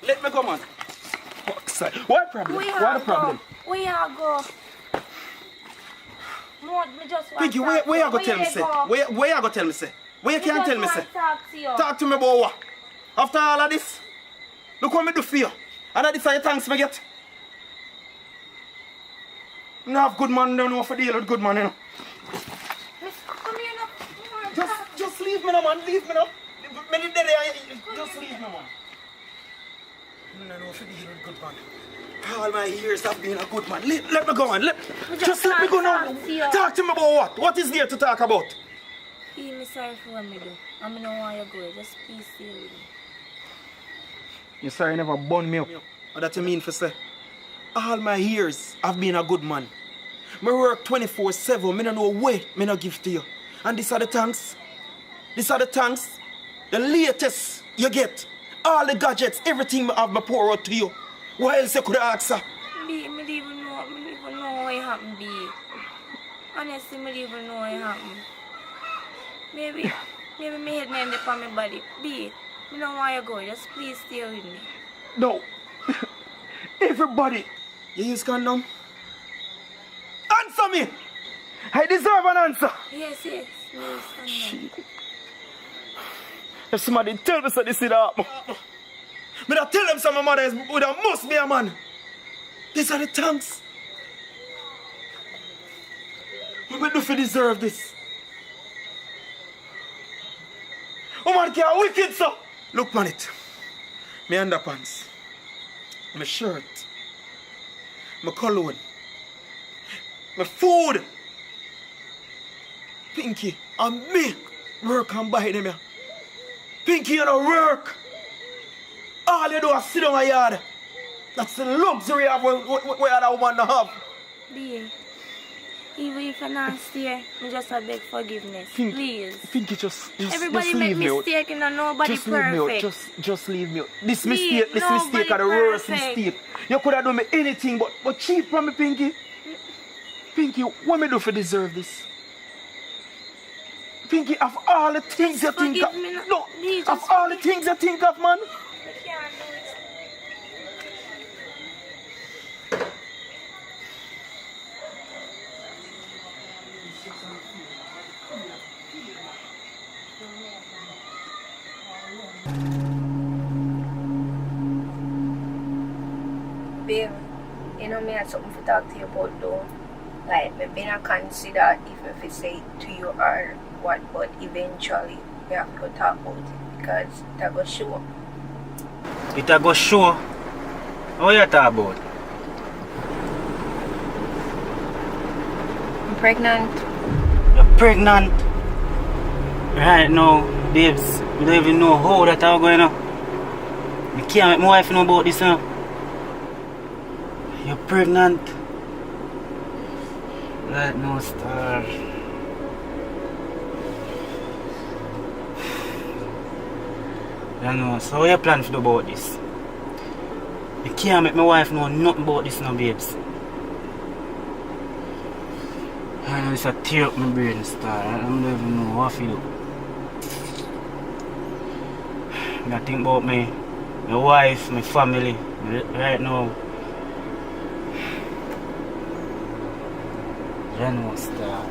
Let me go, man. What problem? What the problem? Where you go? No, me just want Pinky, where you go tell me, say? Where you go tell me, say? Where you can't tell me, say? Talk to me about what? After all of this, look what me do for you. And that is how you thanks me get. You have good man, don't know for deal with good man, you know. Come here now. Just leave me now, man. Leave me now. Just leave me, man. I don't know if you deal with good man. All my years I've been a good man. Let me go, man. Just let me go now. Talk to me about what? What is there to talk about? Feel me sorry for what me do. I don't know why you go. Just please stay with me. You sorry never burn me up. What that you mean for say? All my years I've been a good man. Me work 24/7. Me don't know way me not give to you. And these are the thanks. These are the thanks. The latest you get. All the gadgets, everything I have me pour out to you. What else you could ask her? Me don't even know what happened, B. Honestly, me don't even know what happened. Maybe me head me end up on my body. B, me don't want you go. Just please stay with me. No. Everybody. You use condom? Answer me! I deserve an answer. Yes. Please, If somebody tell me so this is happen, me not tell them some my mother is with a must be a man. These are the thanks. What we do for deserve this? Oh man, you're wicked, so. Look, man, it. My underpants, my shirt, my cologne, my food. Pinky and me work and buy them here. Pinky, you don't work. All you do is sit on my yard. That's the luxury of what other woman don't have. B, even if you're not stay, I just beg forgiveness. Please. Pinky, just Everybody leave make me out. mistake and nobody Just leave me out. perfect. Just leave me out. This Please, mistake is the worst perfect. mistake. You could have done me anything but cheat from me, Pinky. Pinky, what me do for deserve this? Pinky, of all the things you think of, me, no, please, of all the things you think of, man. I can't do it. Babe, you know me had something to talk to you about though. Like, me been a consider if I say it to you or what, but eventually we have to talk about it because that go show. It a go show? What you talk about? I'm pregnant. You're pregnant? Right now, babes, we don't even know how that all going on. I can't make my wife know about this now. You're pregnant? Right now, star. You know, so what you plan to do about this? You can't make my wife know nothing about this now, babes. I know it's a tear up my brain, star. I don't even know what to do. I think about my wife, my family, right now. You know, star.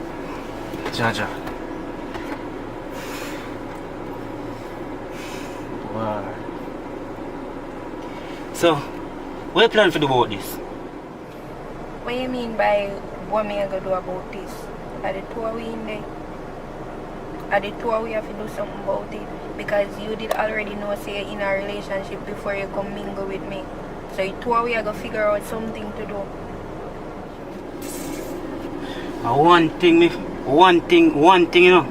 Jaja. Wow. So, what you plan to do about this? What you mean by what me I gonna do about this? Are the two of we in there? Are the two of we have to do something about it? Because you did already know say you're in a relationship before you come mingle with me. So the two of we are gonna figure out something to do. One thing, you know.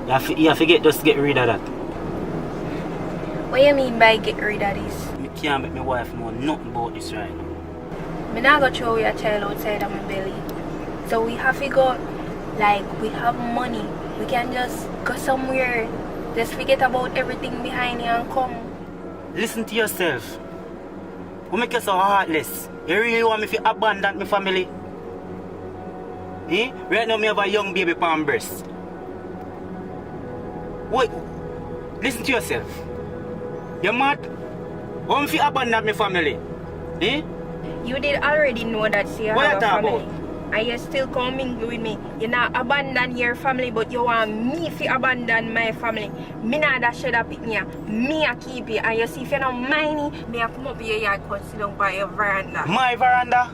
You have to just get rid of that. What you mean by get rid of this? I can't make my wife know nothing about this right now. I'm not gonna throw your child outside of my belly. So we have to go, like, we have money. We can just go somewhere, just forget about everything behind you and come. Listen to yourself. What make you so heartless? You really want me to abandon my family? Eh? Right now, I have a young baby on breast. Wait, listen to yourself. You're mad? Why if you abandon my family? Eh? You did already know that she What have you a talk family. about? And you still coming with me. You not abandon your family, but you want me to abandon my family. Me not that should have pick me. Me a keep you. And you see if you don't mind me a come up here and go sit down by your veranda. My veranda?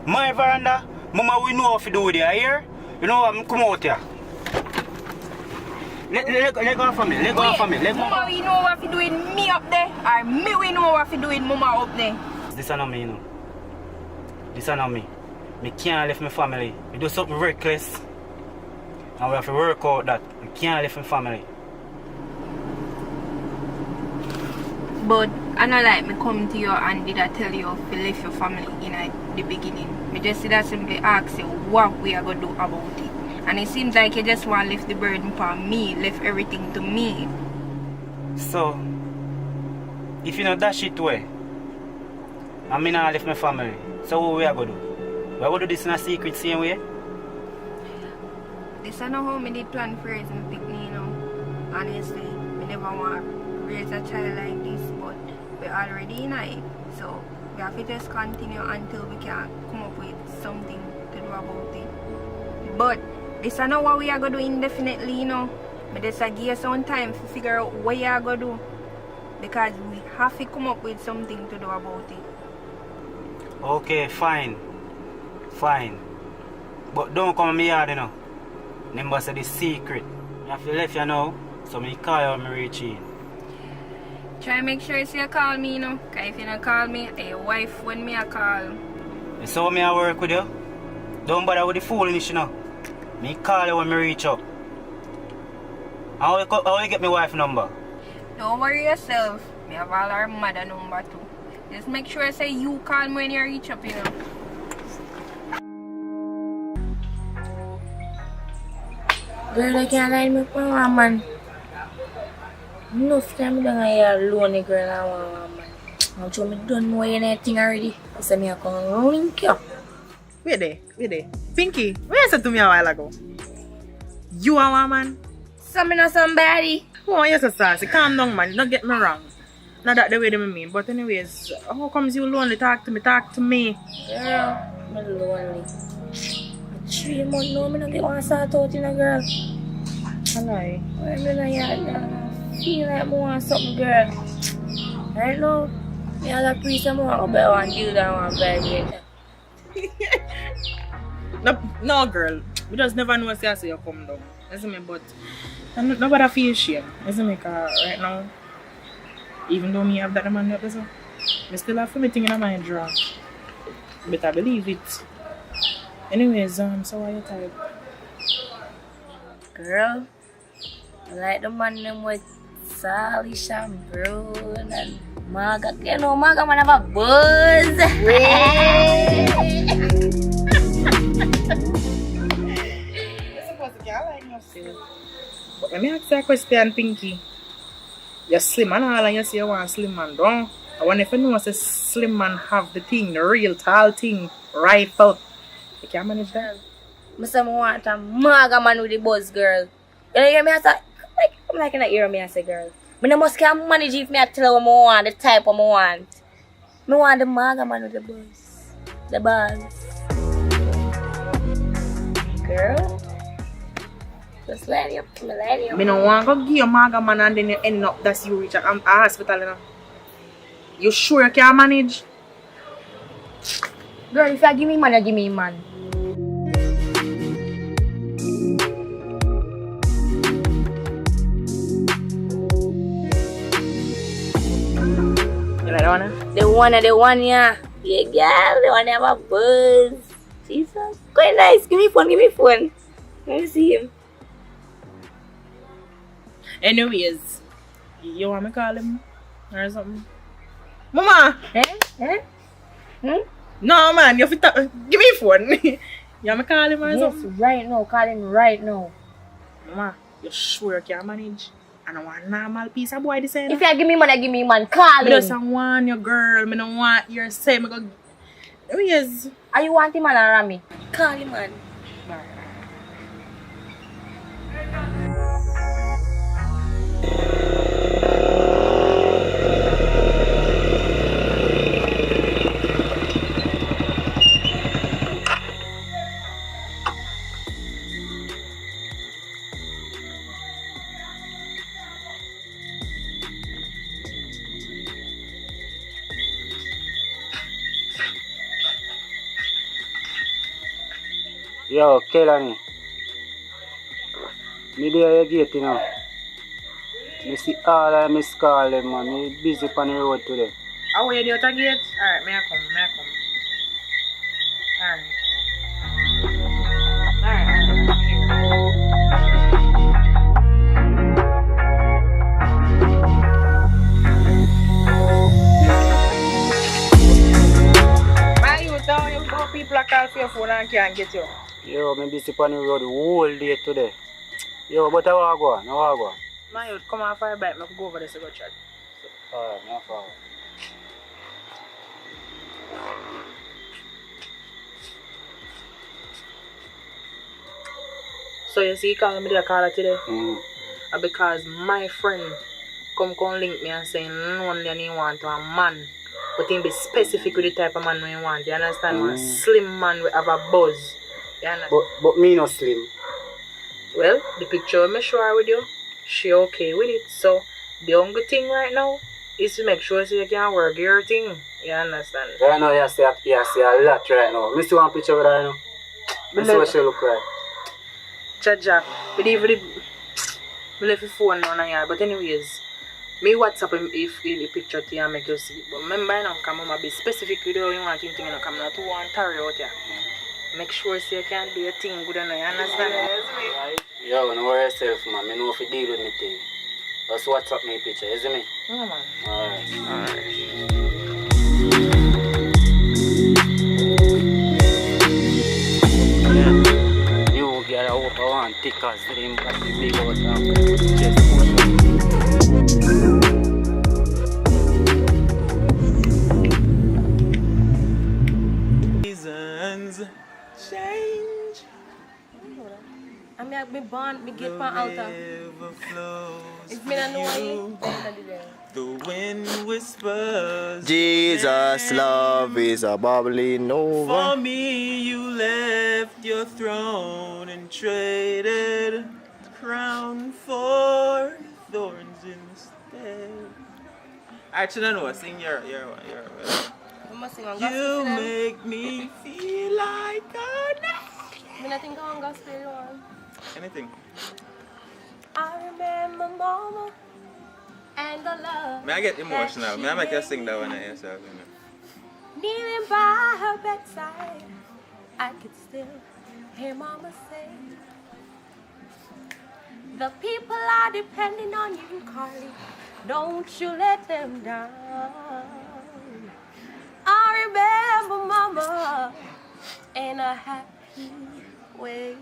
My veranda? Mama, we know what to do with you, here. You know what? Come out here. Let go from me. Let go from me. Let go. Mama, we know what to do with me up there. Or me we know what to do with Mama up there. This is not me, you know. This is not me. I can't leave my family. I do something reckless. And we have to work out that. I can't leave my family. But I not like me come to you and did I tell you to leave your family in the beginning. Me just did I simply ask you what we are going to do about it. And it seems like you just want to lift the burden upon me, lift everything to me. So, if you know that shit way, I mean I left my family. So what we are going to do? We are going to do this in a secret same way? This is not how me did plan for raising pick me, you know. Honestly, we never want to raise a child like this, but we're already in it. So, we have to just continue until we can come up with something to do about it. But, this is not what we are going to do indefinitely, you know. But just give you some time to figure out what you are going to do. Because we have to come up with something to do about it. Okay, fine. Fine. But don't come to me yard, you know. Remember, say the secret. I have to leave you now, so I call you when I reach in. Try to make sure you call me, you know. Because if you don't call me, your wife when me a call. You saw me I work with you? Don't bother with the foolishness, you know. Me call you when I reach up. How you get my wife number? Don't worry yourself. Me have all our mother number too. Just make sure I say you call me when you reach up, you know. Girl, I can't lie me for one man. Enough time I don't alone, girl, I want one man. I'm sure I don't know anything already. So I can link you. Wait there. Pinky, where you said to me a while ago? You are one man? So I know somebody. Oh, yes, sassy. Calm down, man. Don't get me wrong. Not that the way they mean. But anyways, how comes you lonely? Talk to me. Girl, I'm lonely. 3 months now, I don't get one sort out in a girl. I lie. I feel like I want something, girl. Right now, I have a priest and I want to buy one deal that I want to buy later. No, girl. We just never know say you come down. Isn't me? But nobody feel shame. Isn't me? Cause right now, even though me have that man up there, I still have to be thinking in my draw. But I believe it. Anyways, so why you type? Girl, I like the man them with Salish and Brown and Maga. You know, Maga man have a buzz. But let me ask you a question, Pinky. You're slim and all, and you say you want a slim man, don't? I wonder if you know a slim man have the thing, the real tall thing, right out. You can manage that? I say I want a Maga man with the buzz, girl. You know, hear me? I say, I'm like in the ear me, I say, girl. But I must can manage if me I tell her what I want, the type what I want. I want the Maga man with the buzz. The buzz. Girl. Just let you. I don't want to give you a Maga man and then you end up that's you reach a hospital. You know? You sure you can manage? Girl, if you give me man, you give me man. You like that one? The one, yeah. Yeah, girl, the one have a buzz. She's quite nice. Give me phone. Let me see him. Anyways, you want me to call him or something? Mama! No, man, you have to give me phone. You want me to call him or something? Right now. Call him right now. Mama, you sure you can manage? I don't want a normal piece of boy this end. If you give me man, you give me man. Call I him. just want your girl. I don't want your say. I go. Anyways. Are you want him man or me? Call him man. Yo, Kelani. Me there you gate, you know. Me see all of miss call them, man. Me busy on the road today. How are you at the gate? Alright, may I come. Why you down? You go people are call for your phone and can't get you. Yo, me busy on the road the whole day today. Yo, but I want to go. My youth, come on for a bite. I go over there to go chat. Alright, no problem. So you see, you call me the caller today? Mm. Because my friend come link me and saying only he want a man. But he be specific with the type of man we want. You understand? One slim man will have a buzz. You understand? But me no slim. Well, the picture I share with you, she okay with it. So the only thing right now is to make sure so you can work your thing. You understand? Right now you see a lot right now. Me see one picture with her now. Me see what she look like. Jack, but even I left the phone on here. But anyways, me WhatsApp him if the picture to you and make you see. But remember, I don't come be specific with you want him to come not to one tarry out here. Make sure so you can do your thing good enough. You understand? Right. Yo, don't worry yourself, man. I know if you deal with me thing. Just WhatsApp me picture, you see me? Yeah, man. Alright. New girl, I hope I want thick as dream, got the big out and chest push. Seasons change. I mean, me born, me get pan altar. If me not know you, the wind whispers. Jesus' love is a bubbling over. For me, you left your throne and traded the crown for thorns instead. Actually, I know. Sing your. I must sing on You gospel. make me feel like a knight. Me not think on gospel one. Anything. I remember mama and the love. May I get emotional? that she May I make you made sing that one at yourself? You know? Kneeling by her bedside, I could still hear mama say, the people are depending on you, Carly. Don't you let them down. I remember mama in a happy way.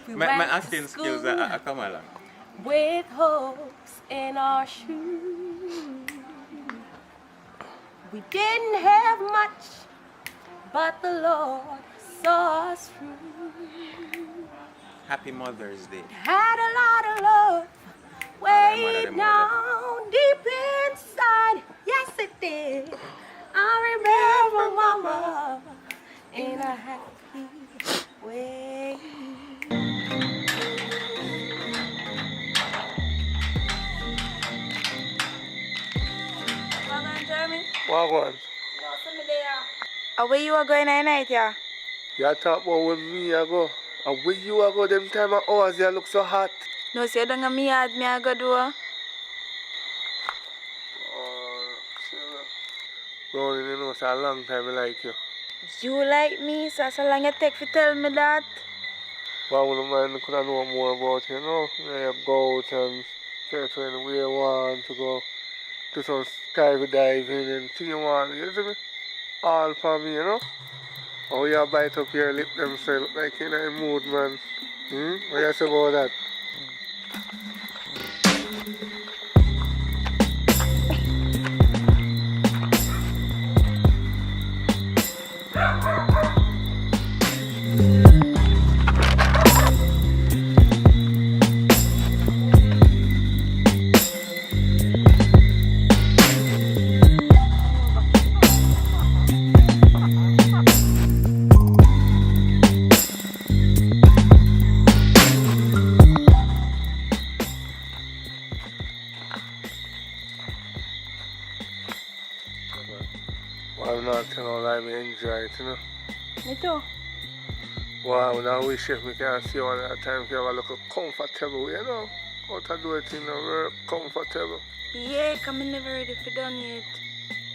My acting skills are come along. With hopes in our shoes. We didn't have much, but the Lord saw us through. Happy Mother's Day. Had a lot of love way down deep inside. Yes, it did. I remember mama in a happy way. What one? Where you are going at night, yeah? You talk about with me I go. And where you a go them time of hours you look so hot. No, see, I don't me yard, me I go do. Oh, Ronnie, you know it's a long time I like you. You like me, so long you take to tell me that. But I wouldn't mind could I know more about you, know? Where you go out and search where you want to go. Do some skydiving and thing you want, you see me? All for me, you know? Oh, you bite up your lip themselves like in a mood, man. What you say about that? not tell no lie, me enjoy it, you know. Me too. Wow, when I wish if me can see all that time, if you have a look comfortable, you know. How to do it in a very comfortable. Yeah, come in never ready for done yet.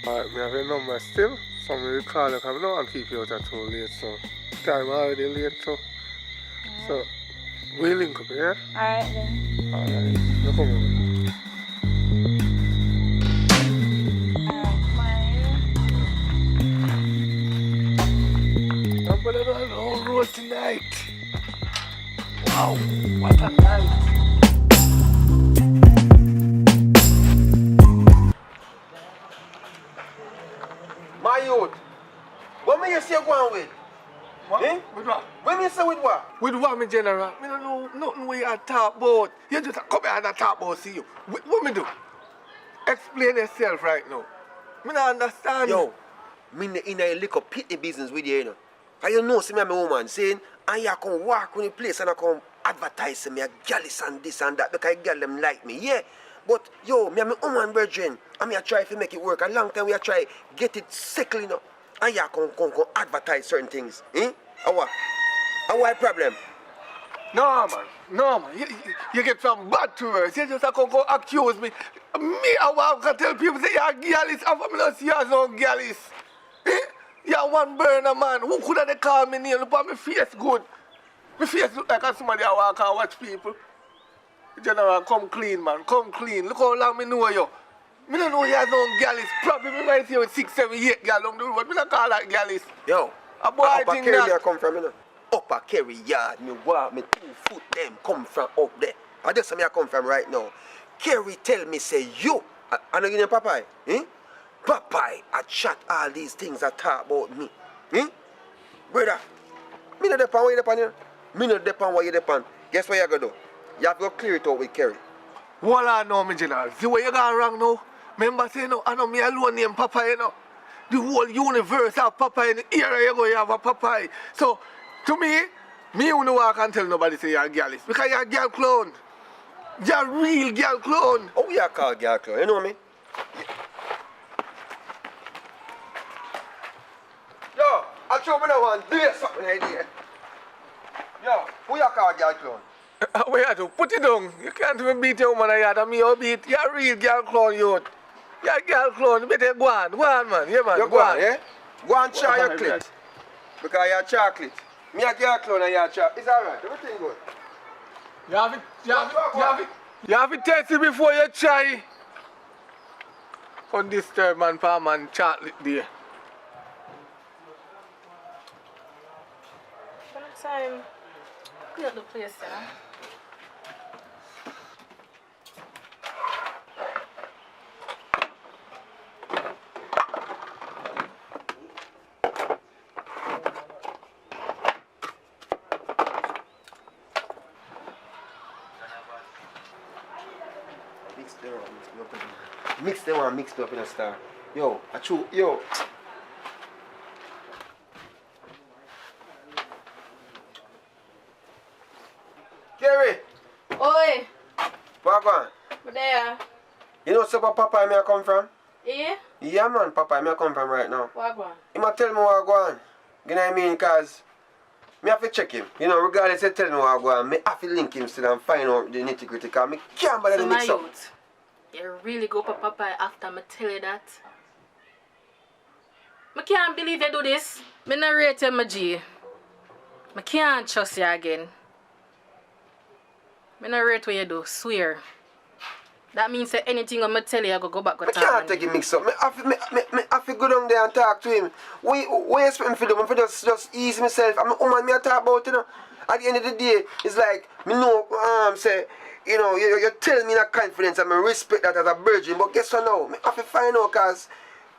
Alright, me have your number still. So me will call you because I don't want to keep you out too late, so time already late, so. So, we'll link up, yeah? Alright then. Alright, no problem. I'm gonna go on the whole road tonight. Wow, what a night. My youth, what me you say you going with? What? Eh? With what? When you say with what? With what, me general? Me don't know nothing where you talk about. You just come here and talk about see you. What me do? Explain yourself right now. Me not understand. Yo, me in a little pity business with you, you know. And you know, see me and my woman saying, and you come walk on the place and I come advertise me a gallus and this and that because girl them like me, yeah. But yo, me and my woman brethren, and me a try to make it work. A long time we a try get it settled, you know. And you come advertise certain things, eh? What problem? No, man. No, man. You get some bad to us. You just go accuse me. Me, I want to tell people say you're gallus. I'm from us, you're no gallus. Eh? You're one burner, man. Who could have called me name? Look at my face good. My face look like somebody I walk and watch people. General, come clean, man. Come clean. Look how long me know you. Me don't know you're no gallus. Probably me might see you 6, 7, 8 gal on the road. Me don't call that gallus. Yo, A boy upper think Kerry that. me I come from, you know. Upper Kerry yard, me walk, me 2 foot them come from up there. And that's where I come from right now. Kerry tell me, say, you, I know you know Popeye, eh? Popeye, I chat all these things I talk about me, eh? Brother, me no depend where you depend, you know. Me no depend where you depend. Guess what you gonna do? You have to go clear it out with Kerry. Well, I know, me general. See where you gone wrong now? Remember say, no, I know me alone name Popeye, you know. The whole universe have Popeye in the area you go, you have a Popeye. So, to me you know I can't tell nobody say you're a gallus. Because you're a girl clone. You're a real girl clone. Oh, you call girl clone, you know me? Yo, I show me that one, do something idea. Yo, who you call girl clone? Where you do? Put it down. You can't even beat your woman a yard and me or beat. You're a real girl clone, youth. You're a girl clone. You better go on, man. Yeah, man. You go on, yeah? Go and try your clit. Because you're chocolate. Me a girl clone and you're chocolate. It's alright, everything good. You have to test it before you try. On this third man, palm and chocolate there. Next time, clean up the place, you know. Mix them and mix it up in a star. Yo, I chew, yo. Kerry! Oi, Papa, but there. you know where Papa me I come from? Yeah? Yeah man, Papa me I come from right now. What going? He might tell me what I go on. You know what I mean? Cause me have to check him. You know, regardless of telling me what I go on, me have to link him still and find out the nitty gritty. Cause me can't bother So to my mix up. youth, you really go for Papa after me tell you that? I can't believe you do this. Me not rate you, my G. I can't trust you again. I not rate what you do, swear. That means that anything I'm tell you, I go back to I can't take it mix up. Me have to go down there and talk to him. What you expect me to do? Me just ease myself. I'm a woman me I talk about, you know. At the end of the day, it's like, me know, say, you know, you tell me that confidence and I respect that as a virgin. But guess what now? Me have to find out because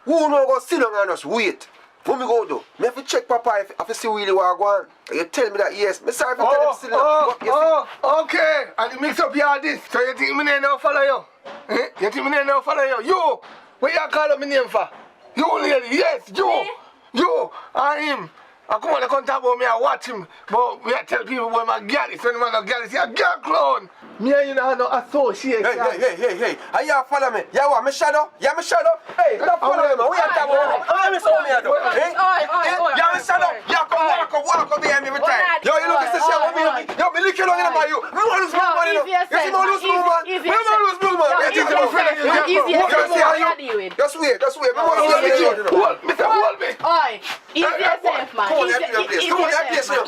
who know go sit down and just wait. What me go do? Me have to check Papa if I see really what I go on. You tell me that yes. Me sorry for telling him sit down. Okay. And you mix up your this. So you think me name now follow you? Eh? You think me name now follow you? You! What you call up my name for? You lady, yes, you! Me? You! I him. I come on, they come talk about me, I watch him. But we tell people boy my girl is when man a girl is a girl clown. Me and you know no association. Hey. Are you follow me? You want me shadow? You me shadow? Hey, stop follow me, man. We are talking about. How me so me do? Hey? You me shadow? You come walk up behind me every time. Yo, you look at this shit with me. Yo, me lick you long enough by you. Me want to lose blue man, you know. You see me lose blue man? Me want to lose blue man. You think my friend is you? Just wait. Me want to see you. Hold me. Oi, easy yourself, man. Come on, you place.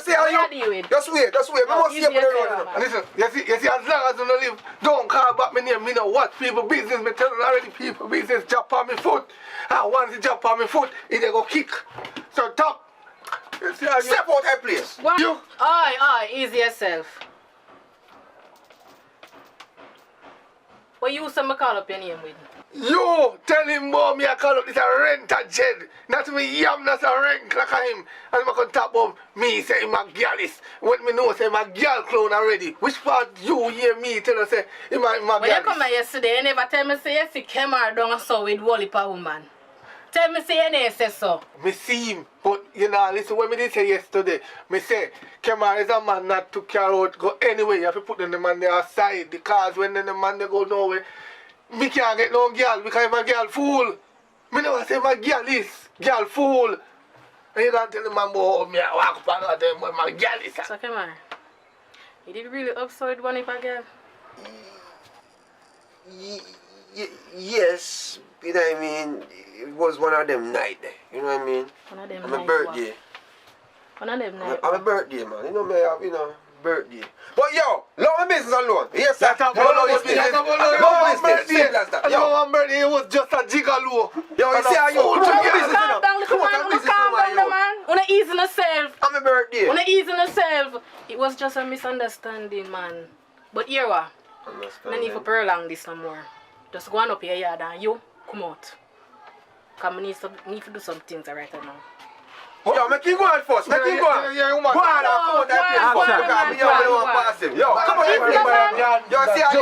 See how you? Just wait. Me want to see you on the road, you know. Listen, you see, as long as you don't live, don't call back my name. Me know what people business. Me tell you already, people business jump on me foot. And once you jump on me foot, it they go kick. So top. Step out that place. What? You. Oi, easy yourself. What you say me call up your name with? You tell him more me I call up this a renter Jed. Not me yam not a rent like him. And I can talk about me say him a girlis. When me know say him a girl clown already. Which part you hear me tell us say him a girlis? When you come here yesterday, you never tell me say you see Kemar down so with Wally pa woman. Tell me say you never say so. Me see him, but you know, listen what me did say yesterday. Me say, Kemar is a man not to carry out, go anywhere. You have to put the man there aside because when the man they go nowhere, me can't get no girl because I'm a girl fool. Me never say my girl is girl fool. And you don't tell the man about me I walk up and tell him what my girl is. So Kemar, you did really upside one if a girl? Yes, you know what I mean? It was one of them night there, you know what I mean? One of them on night. my birthday. One of them night. On my birthday, man. You know me, you know, birthday. But yo, love my business alone. Yes, sir. That's about this business. One birthday, it was just a gigolo. Yo, you see how you Calm down, little man. Calm down, man. Wanna ease in yourself. On my birthday. Wanna ease in yourself. It was just a misunderstanding, man. But here what? No need to prolong this no more. Just go on up your yard and you come out. Because I need to do some things right now. Yo, make him go on first. Make him go on. Yeah, woman. Go on, come out that place first. Because me don't want to pass him. Yo, come on. Yo, see how you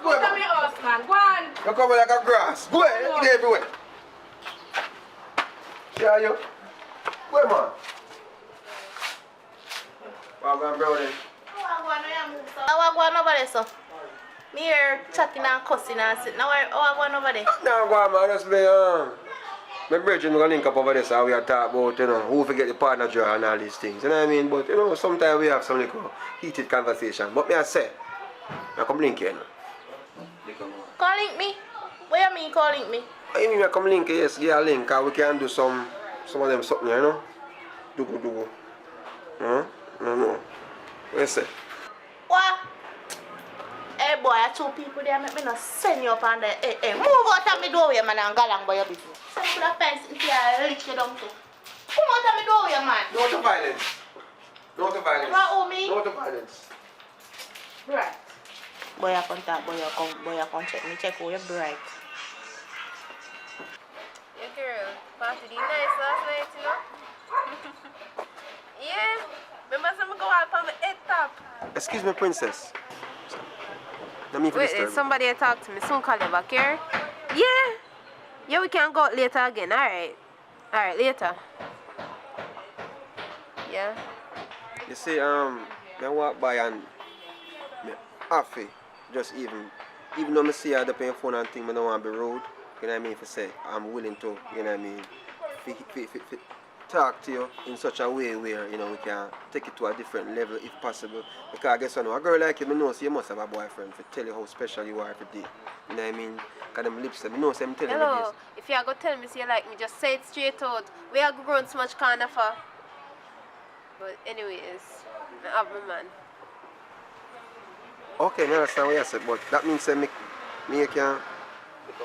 Go to my house, man. Go on. You come like a grass. Go ahead. Get everywhere. See how you? Go ahead, man. Welcome, brother. I want over there, so. Me here chatting and cussing and sitting. Now I want over there. No, go on, man. Just be, my brethren will link up over there so we are talk about, you know, who forget the partner draw and all these things. You know what I mean? But, you know, sometimes we have some little heated conversation. But me I say, I come link you, you know. Calling me? What you mean calling me? I mean, I come link you, yes, get a link, and we can do some of them something, you know? Do. No. What you say? What? Hey boy, I two people there make me not send you up on the hey, move out of my doorway, man, and go along by your business. Send you to the fence and see I lick you down too. Come out of my doorway, man. No to violence. No to violence. What, oh me? No to violence. Right. Boy, I come talk, boy, I come check who you're bright. Yeah, girl, party did nice last night, you know? Yeah, remember some go out on the head top. Excuse me, princess. Let me Wait, somebody talk to me. Soon call you back here. Yeah, we can go out later again. Alright, later. Yeah. You see, I walk by and me happy. Just even though I see her up on your phone and think I don't want to be rude, you know what I mean, if I say I'm willing to, you know what I mean, talk to you in such a way where, you know, we can take it to a different level if possible. Because I guess I know a girl like you, I know so you must have a boyfriend to tell you how special you are every day. You know what I mean? Because them lips, I know so I'm telling you this. Hello, if you are going to tell me so you like me, just say it straight out. We are grown so much kind of for. But anyways, I have my man. Okay, I understand what you said, but that means that me can come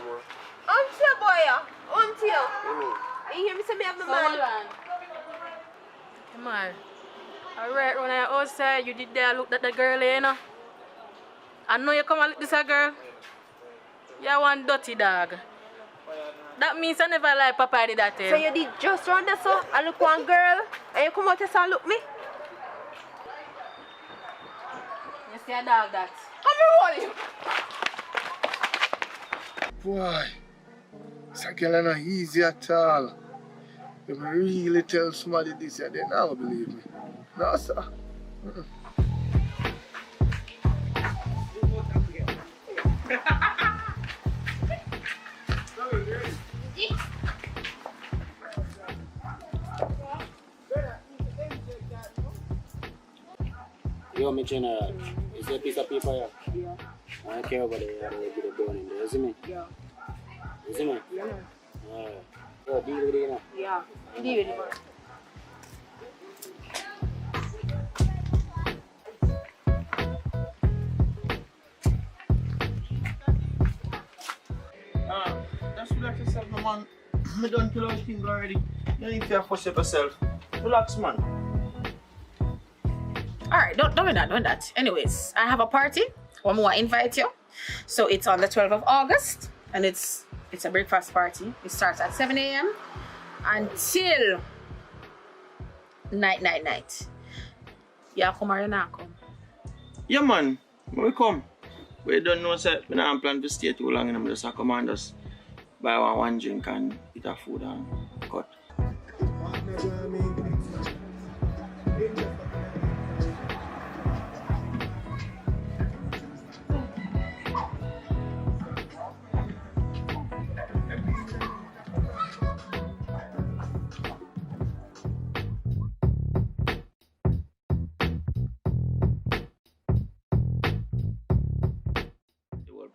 on. Until boy, until. You mean? You hear me say me have my man? Come on. Alright, when I outside, you did there look at the girl, you know? I know you come and look this a girl. You one dirty dog. That means I never like Papa did that. So you did just run there so I look one girl and you come out here and look me? You see a dog that? Come here, Boy, it's a girl not easy at all. If I really tell somebody this, they never believe me. No, sir. Yo, my general, is there a piece of paper here? Yeah. I don't care about it, I don't get it done in there, you see me? Yeah. You see me? Yeah. Alright. Yo, deal with it now. Yeah, deal with it, man. Just relax yourself, no, man. I done kill all things already. You don't need to fuss up yourself. Relax, man. Alright, don't do that. Anyways, I have a party. One more invite you. So it's on the 12th of August and it's a breakfast party. It starts at 7 a.m. until night. Yeah, come or you not come? Yeah, man. We come. We don't know, sir. We don't plan to stay too long, and I'm just a commanders. Buy one drink and eat a food and cut.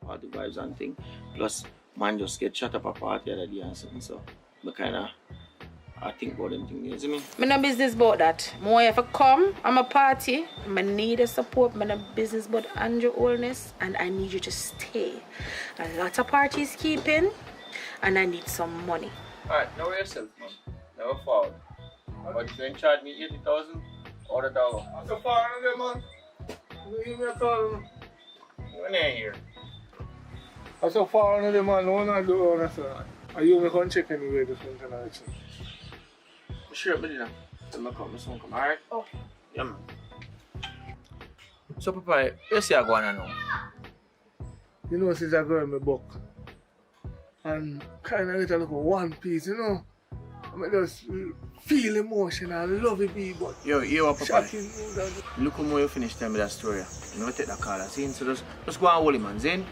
Party vibes and thing. Plus, man just get shut up a party the other day and something, so I think about them things, you see me? I'm no business about that. More if I come, I'm a party, I need the support, I'm no business about Andrew Oldness, and I need you to stay. A lot of parties keeping, and I need some money. Alright, know yourself, man. Never fall. But if you ain't charge me 80,000, order dollar. I'm so far out of there, man. You give me a call. You ain't here. I'm so far out of there, man. No one I do all that, sir. Are you going to check anyway this one tonight, sir? Sure, but you know, I'm come, alright? Oh. Yeah, man. So, Papa, you see I go on now? You know, since I got in my book, and kind of get a look at one piece, you know, I just feel emotion and love it, be, but yo, what, Papa? shocking. Look how you finish telling me that story. You know, take that call, see? So just go and hold him, man, Zane.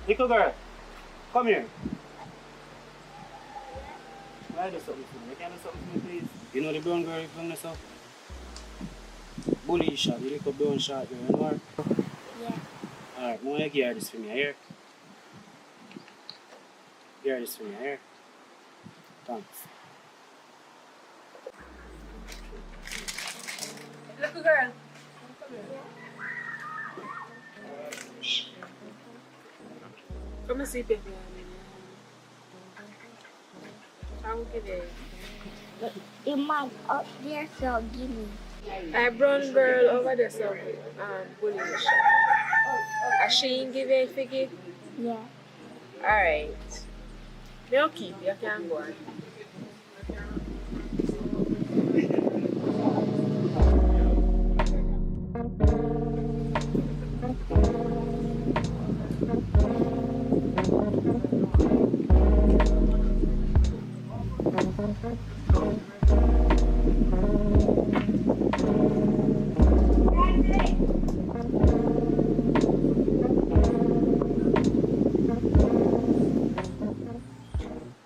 Little girl, come here. Can I do something for me? Can I do something for me, please? You know the brown girl you from this up? Bully shot, the little brown shot girl, you know her? Yeah. Alright, I want you to give her this for me, here. Give her this for me, here. Thanks. Little girl. Come and see people. I'll give it. The man up there, so give me. A brown girl over there, so bully shot. A she ain't give it figure? Yeah. Alright. They'll keep you can go on.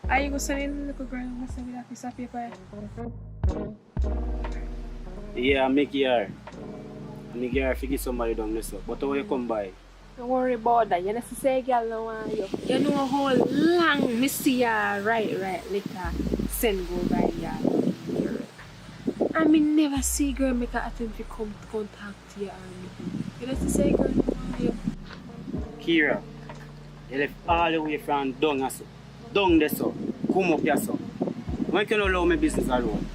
Are you going to send in the little girl and send me that piece of paper? Yeah, make her. Make her figure somebody down this up. But how you come by? Don't worry about that. You know, say girl no want you. You know how long me see ya right later send go by ya. I mean never see girl make an attempt to come contact you or anything. You know say girl no want you. Kira, You left all the way from down so. Down there so. Come up here so. Why can't you allow my business alone?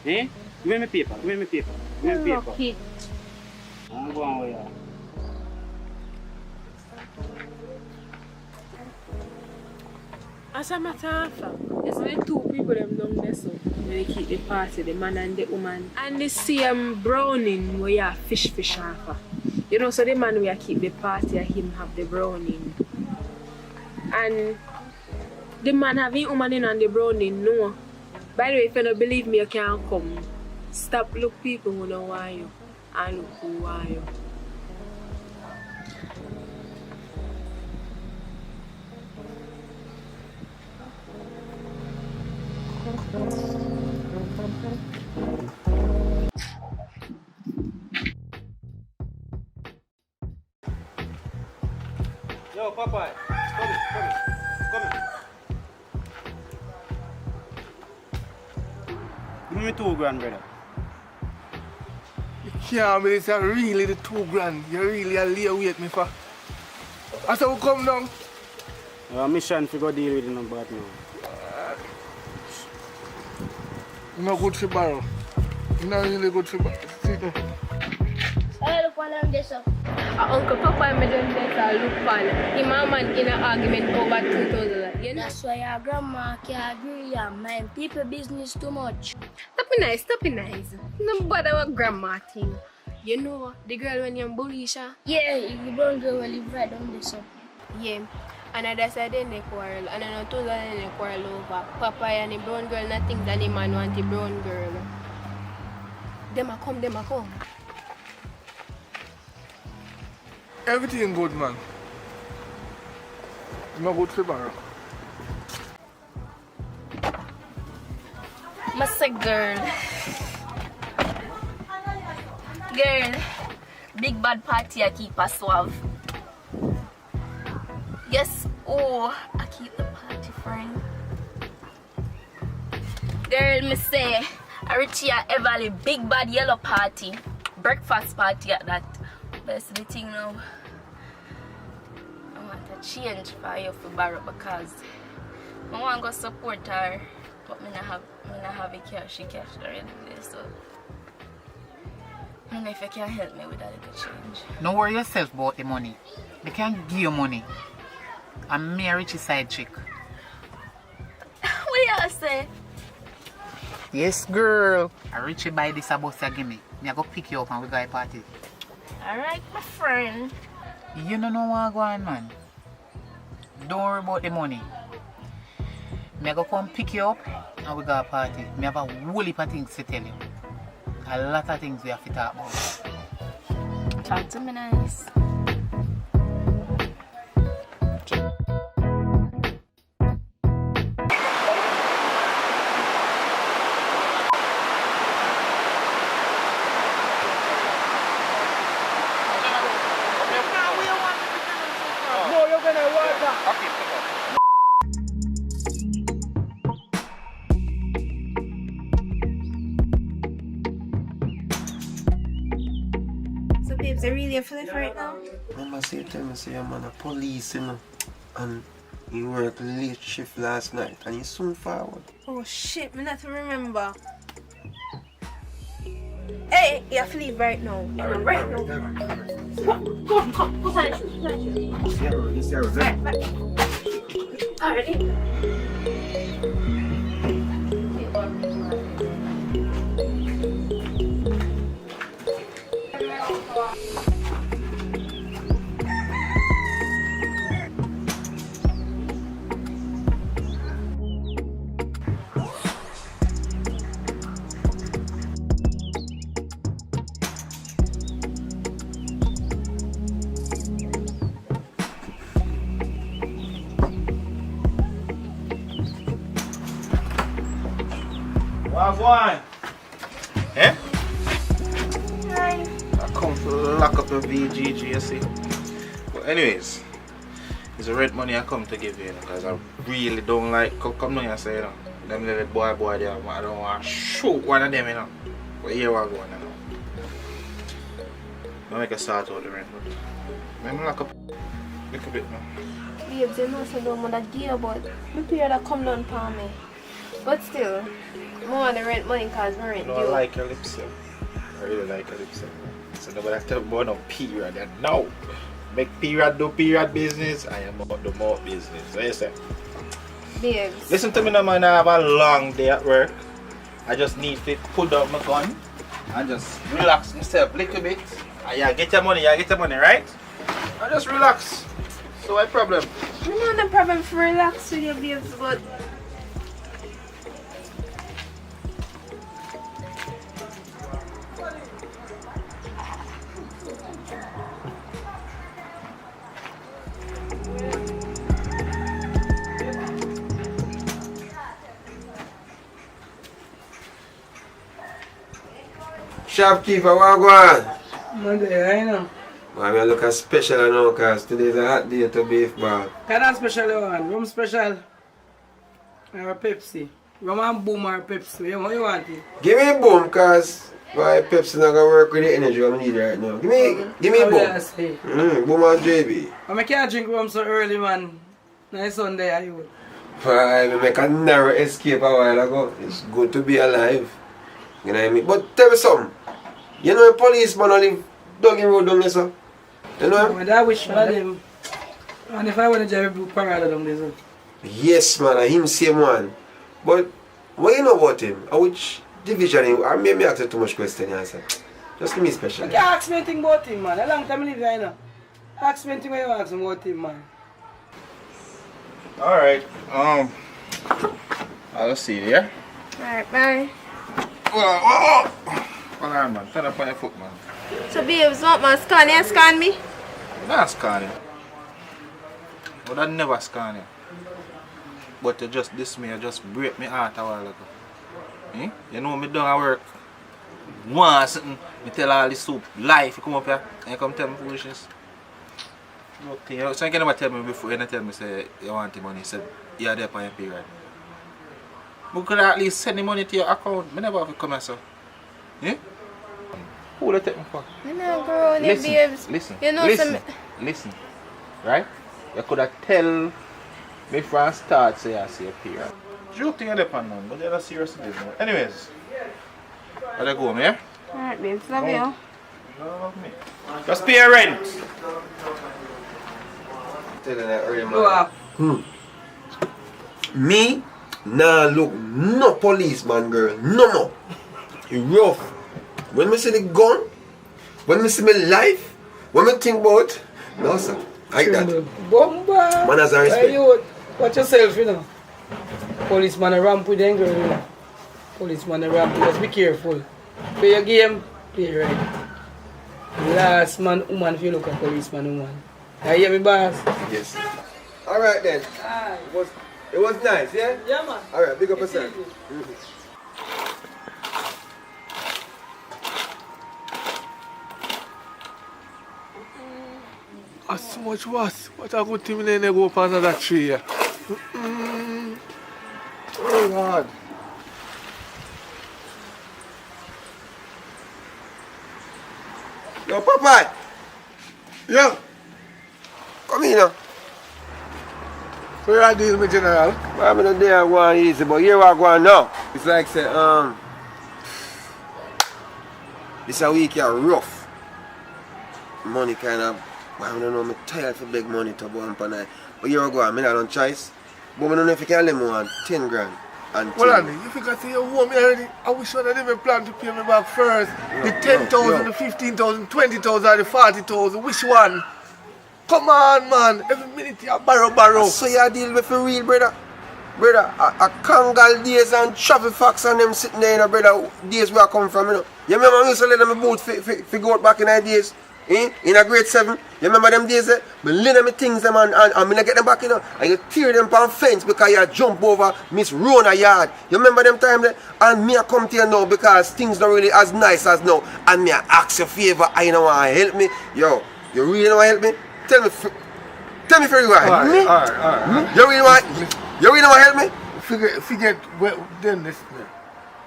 Eh? Give me paper. Give me paper. Give me paper. Lucky. I'm going with you. As a matter of fact, it's only two people them down there so they keep the party, the man and the woman. And the same browning where you fish off. You know, so the man where keep the party and him have the browning. And the man having woman in and the browning, no. By the way, if you don't believe me, you can't come. Stop look people who don't want you and look who want you. Yo, Papa, come in. Give me 2 grand, brother. You can't believe it's really the 2 grand. You really are lay wait me for. I said we come down. Your mission to go deal with it no bad now. You're not good for borrow. You're not really good for borrow. See there. Hey, look what I'm this up. Uncle Papa made them better look fun. Him and man in an argument over 2,000. You know? That's why your grandma can't agree and mind people business too much. Stop it nice. No bother with grandma thing. You know the girl when you bully her? Yeah, you don't go well live right down this up. Yeah. And I said they quarrel. And I know 2,000 they quarrel over. Papa and the brown girl not think that the man want the brown girl. Them a come. Everything good, man. You're not good for borrow. I say, girl, big bad party I keep a suave. Yes, oh, I keep the party friend. Girl, me say, I reach here Everly big bad yellow party, breakfast party at that. That's the thing now. I want to change for you for borrow because I want to go support her, but I don't have a cash already there, so I don't know if you can help me with that little change. Don't worry yourself about the money. They can give you money. I'm me a Richie side chick. What you say? Yes, girl. I Richie buy this a bus you give me. Me I go pick you up and we go to a party. Alright, my friend. You don't know what go on, man. Don't worry about the money. Me I go come pick you up and we go to a party. Me have a whole heap of things to tell you. A lot of things we have to talk about. Talk to me nice. So babes, are really a flip right now? Mama say tell me say I'm a police, you know, and he worked late shift last night and he soon forward. Oh shit, me not to remember. Hey, you have to leave right now. Right now. Come. Put on your shoes. Already? Wagwan! Eh? I come to lock up the VGG, you see. But anyways, it's the red money I come to give you, because I really don't like, come down here say, you know, them little boy there, I don't want to shoot one of them, you know. But here we go, you know. I make a start out the rent, but let me lock up. Little bit now. Babes, you know so don't want that gear, but my period come down for me. But still, I want the rent money because my rent No, due. I like your lips, yeah. I really like your lips. So nobody tell me about no period. And now, make period do period business. I am about the more business. So you say, Babes. listen to me now, man. I have a long day at work. I just need to put down my gun and just relax myself a little bit. And you get your money, right? And just relax. So what problem? I don't have no problem for relax with your babes, but Shopkeeper, what go on? Monday, I know. Man, I look as special now because today's a hot day to beef bar. Kind of special one. Rum special. Or Pepsi. Rum and boom or Pepsi. What you want it? Give me boom because my Pepsi not gonna work with the energy I need right now. Give me Oh, boom. yeah, say. Boom and JB. I can't drink rum so early, man. Nice Sunday, I would. I make a narrow escape a while ago. It's good to be alive. You know what I mean? But tell me something. You know a policeman only live Duggan Road down there, sir? You know him? I wish one of them. And if I want to drive a blue parada down there, sir. Yes, man, I him same one. But what you know about him? Which division him? I may ask you too much question, answer. Just give me special. You can't ask me anything about him, man. A long time I live here, you know. Ask me anything when you ask me about him, man. Alright, I'll see you, yeah? alright, bye. Hold on, man. Turn up on your foot, man. So babes, what man scan you scan me? Not scan you. But I never scan you. But you just this me, you just break me heart a while ago. Eh? You know me done at work. One something, me tell all this soup life, you come up here and you come tell me foolishness. Okay, so you can never tell me before, you never tell me say you want the money, say you're there for your period. We could at least send the money to your account. I never have to come here, sir. Eh? Who will you take me for? I'm not growing it, babes. Listen, You know listen, right? You could have tell me from start say I see a period. Joke thing you depend on, but you're not serious business. Anyways, I'll go home, yeah? Alright, babes, love you. Love me. Just pay your rent. Tell you that early, man. Me? Nah, look, no policeman, girl. No. You rough. When me see the gun, when me see my life, when me think about, no, sir. Like that. Bomba! Man has a respect. Hey, you, watch yourself, you know. Policeman a ramp with them, girl, you know. Policeman a ramp, just be careful. Play your game, play it right. Last man, woman, if you look at policeman, woman. You hear me, boss? Yes. Alright then. Aye. It was nice, yeah? Yeah, man. Alright, big up yourself. So much worse. What a good thing they go up another tree here. Oh God. Yo, Papa! Yeah. Come here now. So you are dealing with General? I'm not there going easy, but here I go now. It's like say, this a week here rough. Money kind of, I don't know, I'm tired for big money to go on per night. But here I go, I'm not on choice. But I don't know if you can lend me one 10 grand. And Well, Andy, if you can see you owe me already, I wish you had even planned to pay me back first. The 10,000, the 15,000, 20,000, or the 40,000, which one? Come on, man. Every minute you borrow. So you deal with for real, brother? Brother, a Kangal days and travel facts and them sitting there, you know, brother, days where I come from, you know. You remember when I used to let them boat for go out back in the days? Eh? In a grade 7, you remember them days there? I lend them things them and I get them back, you know. And you tear them on fence because you jump over Miss Rona yard. You remember them time there? And me I come to you now because things not really as nice as now. And me I ask you a favor, I know want to help me. Yo, you really know want to help me? Tell me for you want to help me? Alright. You really want to help me? Forget them this.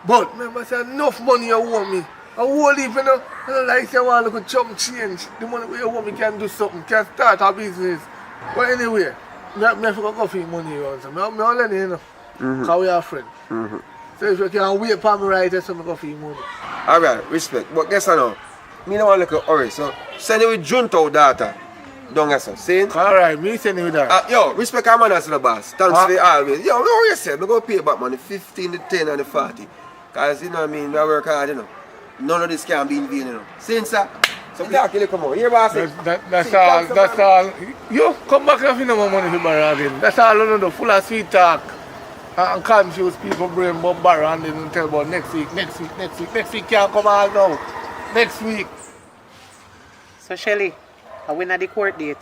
But remember, say enough money you owe me. I won't even know, like you want to look at chump change. The money you owe me can do something, can start a business. But anyway, me have to go for money around. So me only you know. Because we are friends. So if you can wait for me right there, so I go for money. Alright, respect. But guess what now? Me don't want to look hurry, so send it with Junto data. Don't get so. See? Alright, me send it with that. Yo, respect our man as the boss. Thanks for always. Yo, what you say? We go pay back man the 15, the 10 and the 40. Cause you know what I mean, we work hard, you know. None of this can be in vain, you know. See, sir? So we talk till you come out. Here, boss. That's all. You come back if you know more money to borrow again. That's all you know, full of sweet talk. And confuse people brain about borrow and then tell about next week. Next week can't come out now. Next week. So Shelly, I win at the court date.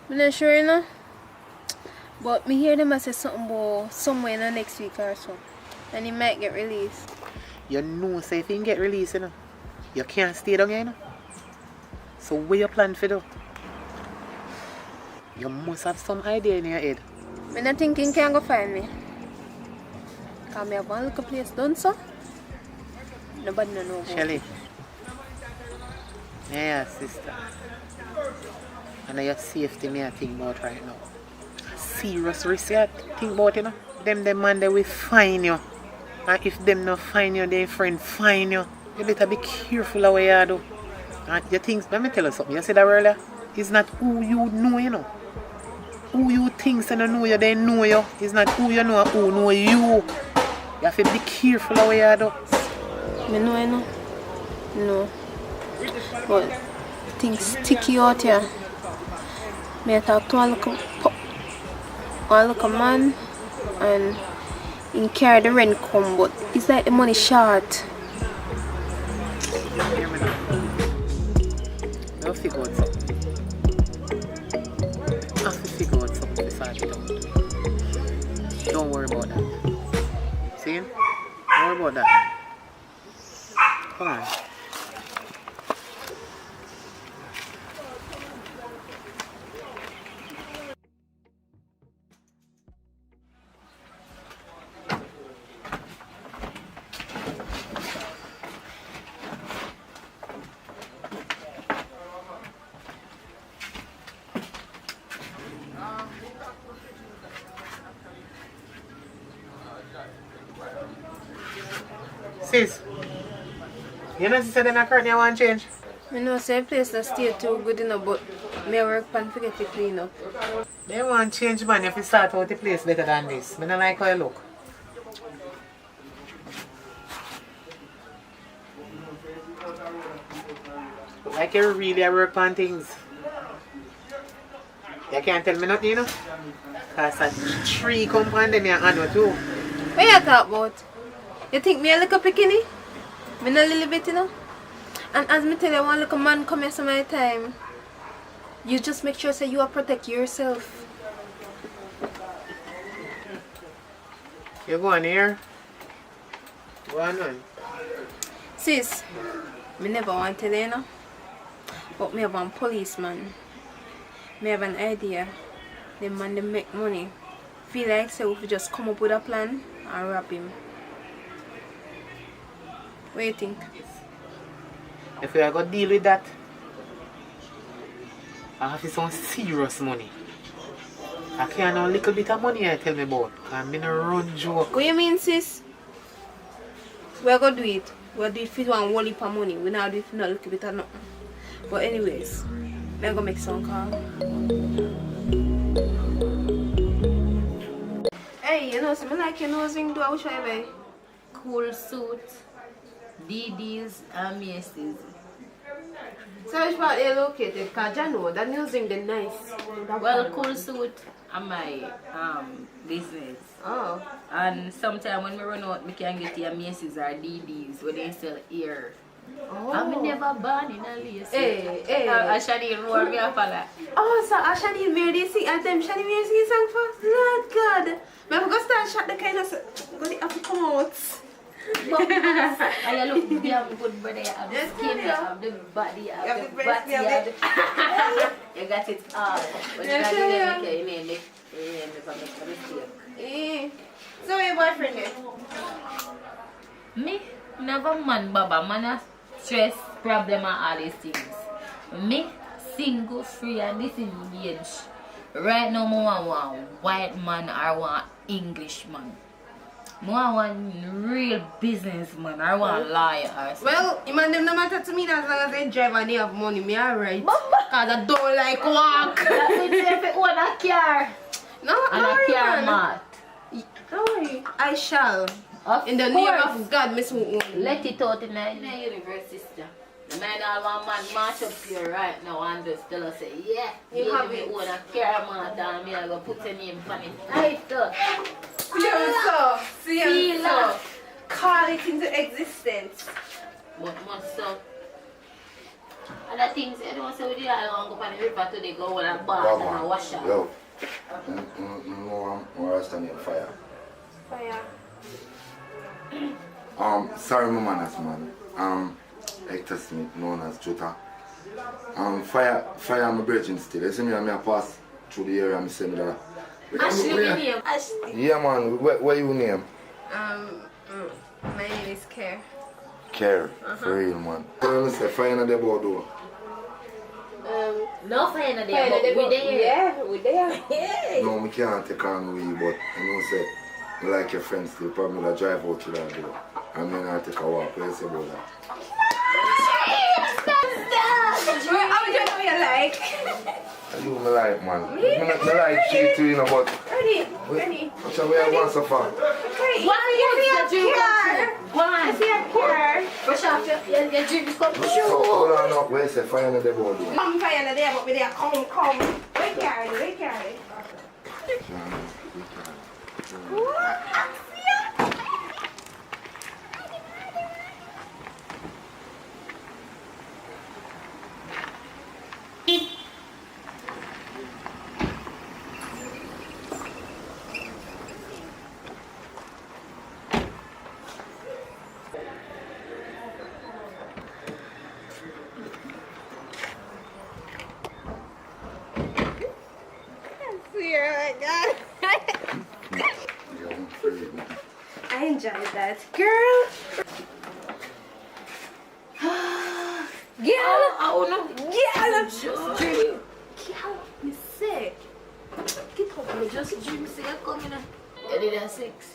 I'm not sure, you know. But me hear them say something about somewhere in the next week or so. And he might get released. You know, say if you get released, you know, you can't stay down here, you know. So what you plan for do? You must have some idea in your head. I'm not thinking can go find me. Because I have one little place done so. Nobody know about Shelly. it. Yeah, sister. I know your safety me I think about right now. Serious risk you think about, you know. Them man they will find you. And if them not find you, their friend find you. You better be careful of what you do. And you think, let me tell you something. You said that earlier. It's not who you know, you know. Who you think and know you, they know you. It's not who you know, who know you. You have to be careful of what you do. I know, I know. No. But things sticky out here. I talk to one look man and he carry the rent come, but it's like the money short. I'll figure out something. I have to figure out something to sort it out. Don't worry about that. See? Don't worry about that. Come on. Sis, you know she said in a curtain you want change? I know say place that stay too good enough, but me work pan forget to clean up. They want change man if you start out the place better than this. I don't like how you look. Like you really work on things. You can't tell me nothing, you know? Because a tree come on them you handle too. What you talk about? You think me a little bikini? Me not a little bit, you know? And as me tell you, one little man come here some of the time. You just make sure say you are protect yourself. You going here? Go on. Sis, me never want to tell you, you know? But me have one policeman. Me have an idea. The man they make money. Feel like so if we just come up with a plan and rob him. What do you think? If we are going to deal with that, I have some serious money. I can't have a little bit of money I tell me about. Because I'm in a run joke. What you mean, sis? We're going to do it. We'll do it for one whole heap of money. We're not do it for a little bit of nothing. But anyways, I'm going to make some call. Hey, you know, something like your nose ring do I wish I buy. Cool suit, DDs, and Macy's. So which part they located? Because I know that nose ring is nice. Well, cool suit and my business. Oh. And sometimes when we run out, we can get your Macy's or DDs where they sell here. Oh. I'm never born in a lace. Hey, hey. Ashani roar me a fella. Oh, so Ashani made this sing at them. Shani made sing song for Lord God. But I'm going to start shot the kind of going to have to come out. I look damn good, brother. You have the skin, you have the body, you have the butt, you have the... You got it all. But you got to make it, you never make a mistake. So your boyfriend there? Me? Never man, Baba. Man a stress, problem and all these things. Me? single, free, and disengaged. Right now, I want one white man or one English man. I want one real businessman or one lawyer or something. Well, man, them no matter to me as long as they drive and they have money, me alright. Because I don't like walk. That means if you own a car. No, And no, a car man. mat. Don't worry. I shall. Of in the course. name of God, Miss Woon. Let it out in the universe, sister. The man all one man march up here right now and just tell us, say, yeah, You have me it. own a car mat and me I go put your name on it. Right, sir. See you, so. Call it into existence. But must so. Other things I don't say we all want to go on the river today, go on a bath and a wash up. Yo, no, I'm standing on fire. Fire. Sorry, my manners, man. Hector Smith, known as Jota. Fire, my virgin still. You see me, I pass through the area, I say me that. Ashley, my name. Ashley. Yeah, man. What you name? My name is Care. Care, for real, man. Tell me, say fire in the board door. No fire in the day, but we there. Yeah, we there. Yeah. No, we can't take on with you, but you know, say, you like your friends still, probably like drive out to that door. And then I take a walk. What you say about that? How would you know you like? I do me like, man. Me like she too, you know, but... Ready. So we have one so far. Okay. What are you doing? I see a car. Brush off your dreams come true. So hold on up, where is the fire in the board door? I'm fire in the day, but we there. Come. We carry. I enjoyed that. Girl! Girl! Girl, you sick. Get up. You just dream say you're coming. You did at 6.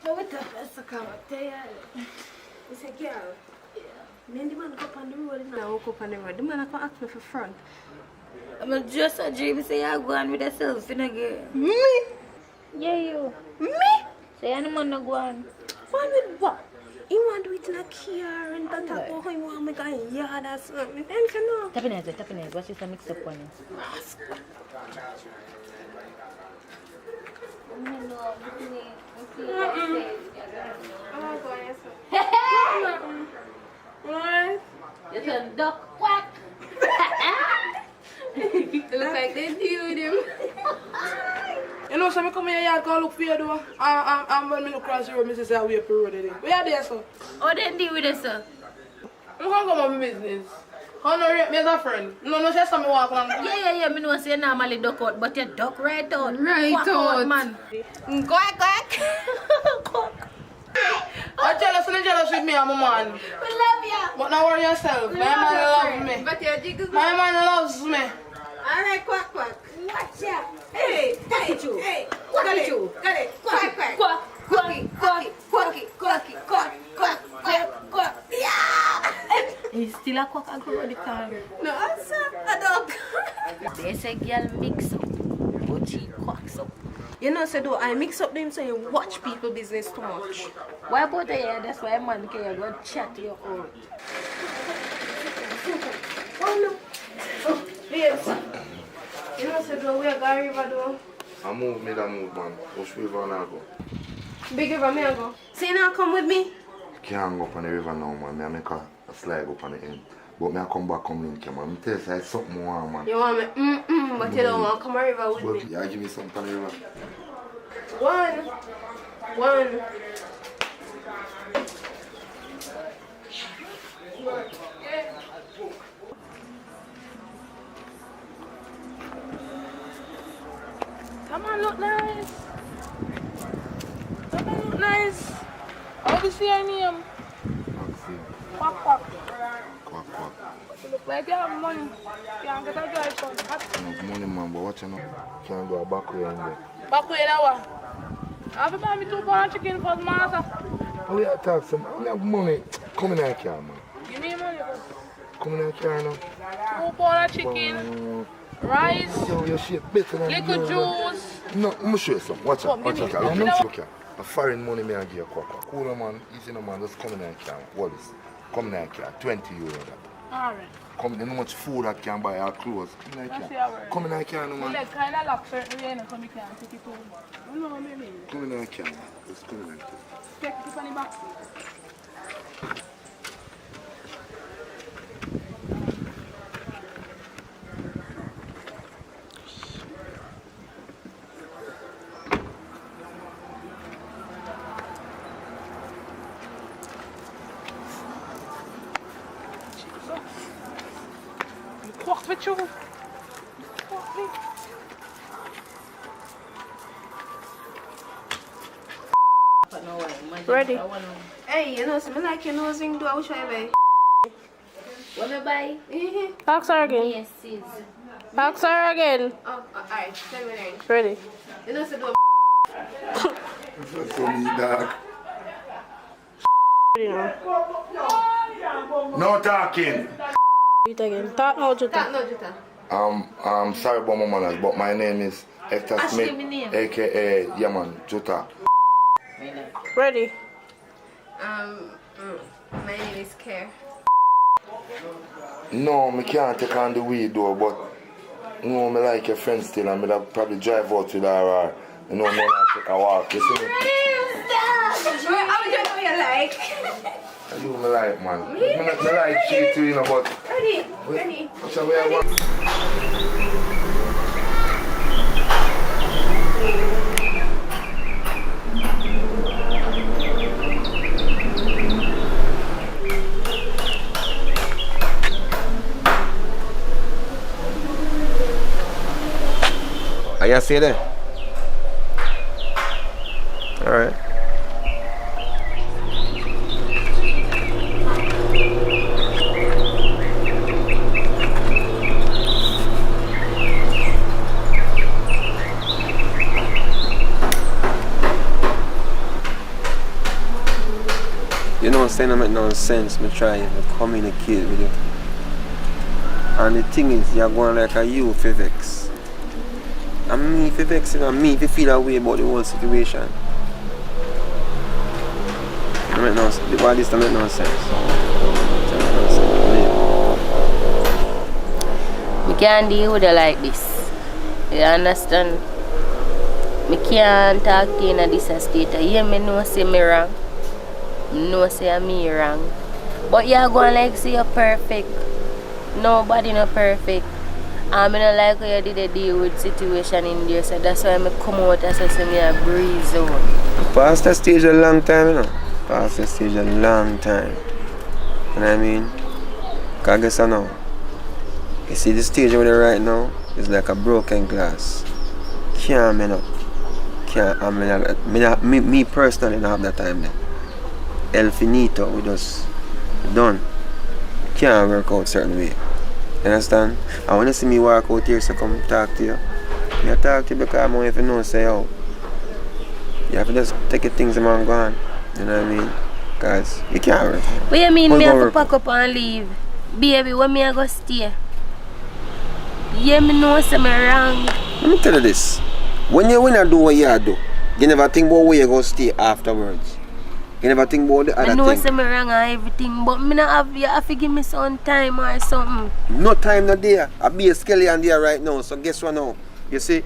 No, what the best I come up there? You say, girl. Me and the man go up on the road and I walk up on the road. The man come ask me for front. I'm just a dream say you're going with yourself in a girl. Me? Yeah, you. Me? Say you're the man not going. One with what? You want to do it in a car and that talk about how you want to make a yard or something. Then you know. Tap in eyes. Watch this mix up on it. What? You can duck quack. It look like they deal with him. You know, so I come here and go look for you, though. And when I look across the road, I say, we are road today. We are there, sir. Oh, then deal with it, sir. I'm going to come on my business. How no rate me as a friend? No, say something walk along. Yeah. Me know say you normally duck out, but you duck right out. Right Quack out. man. Quack. I'm jealous with me and my man. We love you. But now worry yourself. My man loves me. But your jig is My man loves me. Alright, quack. Watch out. Hey. Got it. Quack. Yeah. He's still a quack and go on the car. No, sir. A dog. They say girl mix up, but she quacks up. You know, so do I mix up them so you watch people business too much. Why about here? That's why man can go chat to your own. Oh no. Yes. You know, so do we are going river though. I move, man. Which river I go? Big river, me I go. So you now come with me? Can't go up on the river now, man. I make a slide up on the end. But me I come back, come link you, man. I tell you, it's something more, man. You want me? But you don't want to come a river with me. Yeah, give me something on the river. One. Come on, look nice. nice. How do you see your name? Maxine. Quack quack. Quack quack. You look like you have money. You can get a drive son. Enough money man, but watch you know. Can't go back way in there. Back way that one. Have you buy me 2 pounds chicken for the master? Oh yeah, talk some. I have money. Come in here, man. Give me money first. Come in here now. 2 pounds chicken. Rice. Yo, your shit better than Liquor juice. No, let me show you something. Watch out. Watch out. Give me Look here. A foreign money may I give you quack. Cool man, easy no man, just come in here, Wallace. Come in here, 20 euro that. Alright. Come in, how much food I can buy our clothes. Come in That's here. your word. Come in here, no My man. leg kind of lock certain way, so I can't take it home. You know what I mean? Come in here, just come in here. Take it on the back. Quack with you. Quack me. Ready? Hey, you know, something like your nose ring do I wish I buy. What me buy? Ask her again. Yes, sis. Ask her again. Oh, alright, tell me then. Ready? You know, so do That's only dog. Ready now. No talking. It again. Talk now, Jutta. Talk now, Jutta. I'm sorry about my manners, but my name is Hector Ashley, Smith, my name. aka Yaman Jutta. Ready? My name is Care. No, I can't take on the weed though, but you know, I like your friend still, and I'll probably drive out with her or you know, I take a walk, you see me? I'm just what you like. I do me like, man. I like she too, you know, but... Ready? What's the way I want? Are you see there? Alright. You know, saying I make no sense, me try to communicate with you. And the thing is, you're going like a you for vex. And me for vexing and me for feel that way about the whole situation. I make no sense. Why this don't make no sense? We can't deal with it like this. You understand? Me can't talk to you in this state. You me know say me wrong. Me know say I'm me wrong. But you're going like say you're perfect. Nobody not perfect. I don't like how you did a deal with situation in there, so that's why I come out and say me a breeze out. Past that stage a long time, you know. Past that stage a long time. You know what I mean? Cause I guess I know. You see the stage over there right now is like a broken glass. Can't mend up. Can't me personally don't have that time there. El finito, we just done. Can't work out certain way. You understand? And when you see me walk out here, so come talk to you. I talk to you because I want if you know, say, oh, you have to just take your things and go on. You know what I mean? Because you can't work. What you mean me have to pack up and leave? Baby, when me I go stay? Yeah, me know say me wrong. Let me tell you this. When you do what you do, you never think about where you go stay afterwards. You never think about the other thing. I know say me wrong and everything, but me not have, you have to give me some time or something. No time not there. I be a skeleton there right now. So guess what now? You see,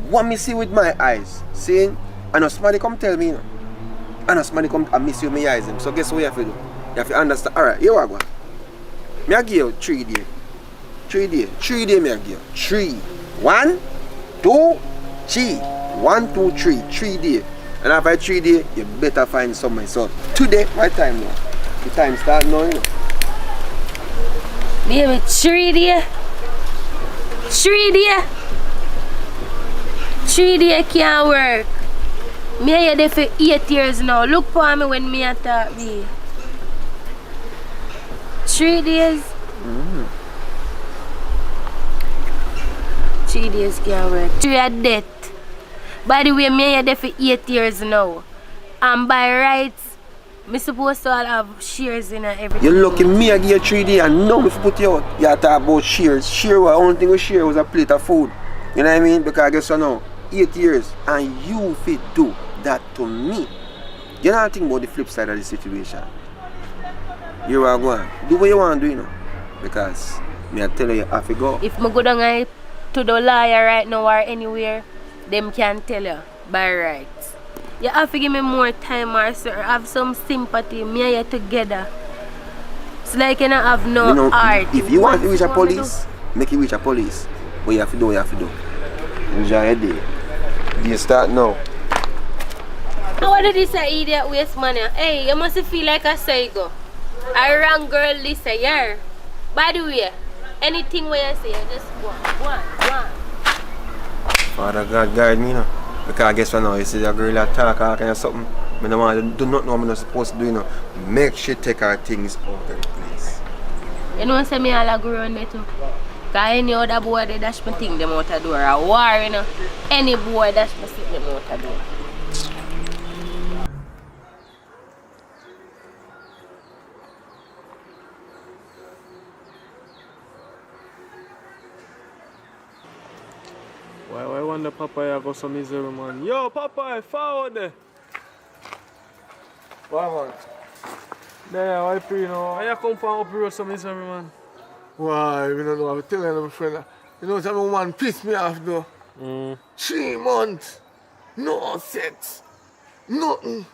what me see with my eyes, seeing, I know somebody come tell me, you know. I know somebody come and miss you with my eyes. So guess what you have to do? You have to understand. Alright, here we go. Me I give you 3 days. 3 days. 3 days me I give you. 3. 1, 2, 3. 1, 2, 3. 3 days. And after 3 days, you better find somebody. So today, my time now. The time start now, you know. Baby, 3 days. 3 days. 3 days can't work. Me here there for 8 years now. Look for me when me attack me. 3 days. 3 days can't work. 3 are dead. By the way, me here there for 8 years now. And by rights, me supposed to have shares in everything. You're lucky me I give you 3 days and now if you put you out. You talk about shares. Share was the only thing we share was a plate of food. You know what I mean? Because I guess you know, 8 years and you fit do that to me. You don't think about the flip side of the situation. You are going. Do what you want to do, you know. Because me I tell you have to go. If I go down to the lawyer right now or anywhere, them can tell you by rights. You have to give me more time or sir, have some sympathy. Me and you together. It's like you don't have no you know, heart. If you want to reach a police, make it reach a police. What you have to do, what you have to do. Enjoy your day. You start now. What did this idiot waste money? Hey, you must feel like a psycho. A wrong girl this year. By the way, anything where you say, you just go on. Father God guide me now. Because I guess right now you see a girl that talk or kind of something. I don't want to do not know what I'm not supposed to do, you know. Make sure take her things out of the place. You know say me all a go around there too. Cause any other boy they dash me thing them out the door. A war, you know. Any boy dash me sit them out the door. Why wonder Papa got some misery, man? Yo, Papa, forward there. Why, man? There, why free now? Why you come from up here some misery, man? Why, I don't know. I was telling my friend, you know, some man pissed me off though. 3 months, no sex, nothing.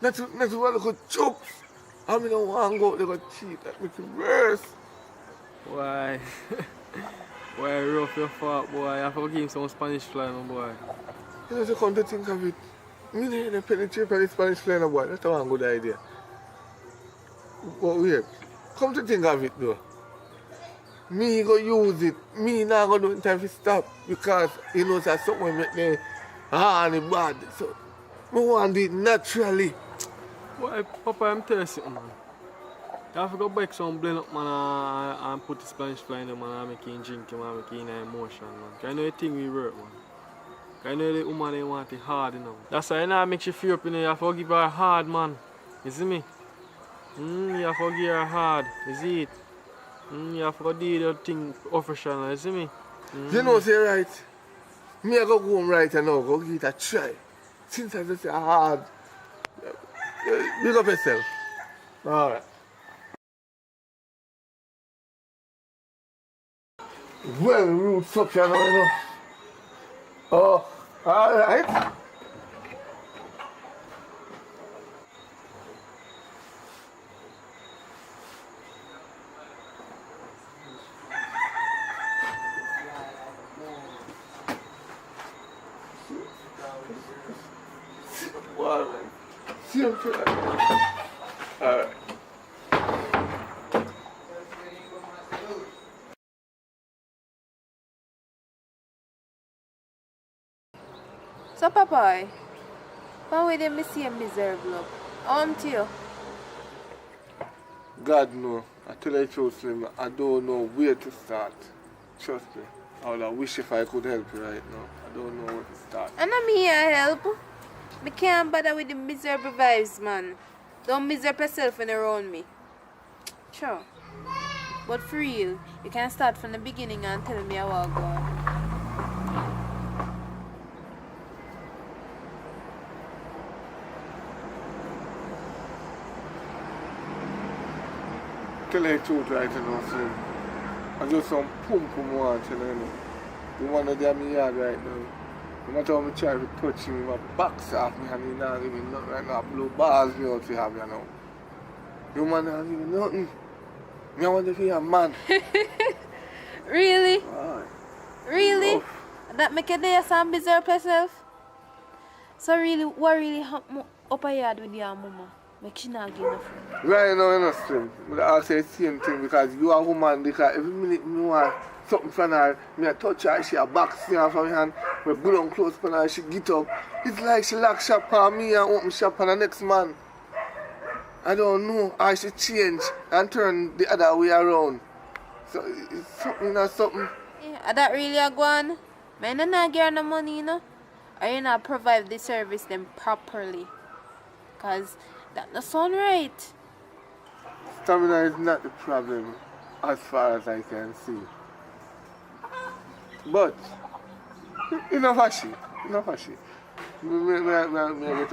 Not to want to go choke. I mean, I want to go out there go cheat. That makes it worse. Why? Why rough your fault, boy? I have to give him some Spanish fly, my boy. You know, so come to think of it. Me need to penetrate on the Spanish fly, no boy. That's a good idea. But wait, come to think of it though. Me go use it. Me not go do it in time to stop. Because, you know, that's something make me hard and bad. So, I want it naturally. Boy, Papa, I'm thirsty, man. You have to go back some blend up, man, and put the Spanish fly in them, man, and make him drink him, and make him in emotion, man. Because I know the thing we work, man. Because I know the woman, they want it hard, you know. That's why, you know, make you feel up, you know, you have to give her hard, man. You see me? You have to give her hard, you see it? You have to do the thing professional, you see me? You know, say right. Me I go home right now, go give it a try. Since I just say hard. Big up yourself. Alright. Well, rude suction, you know. Oh, alright. See you alright. So, Papa, how will they see a miserable? To you? God no. I tell you the truth, Slim, I don't know where to start. Trust me. I would wish if I could help you right now. I don't know where to start. And I'm here to help. I can't bother with the miserable vibes, man. Don't miserable yourself when around me. Sure. But for real, you can start from the beginning and tell me how I go. Tell you the truth right now, Slim. I just some pum want, you know. The one that in my yard right now. No matter how I try to touch him, my box off me and he not give me nothing right now. Blue balls me out to have you know. You man not give me nothing. Me I want to be a man. Really? Right. Really? That make you dare some miserable yourself? So really, what really happened up a yard with your mama? Make she not give enough. Right now, you know, Slim. I say the same thing because you are a woman because every minute me want something from her, me I touch her, she a box me from her hand. We put on clothes for her, she get up. It's like she lock shop on me and open shop on the next man. I don't know how she change and turn the other way around. So it's something or something. Yeah, that really a go on? Man, I not get no money, you know? Or you not provide the service them properly. Cause that not sound right. Stamina is not the problem as far as I can see. But enough of she. Me get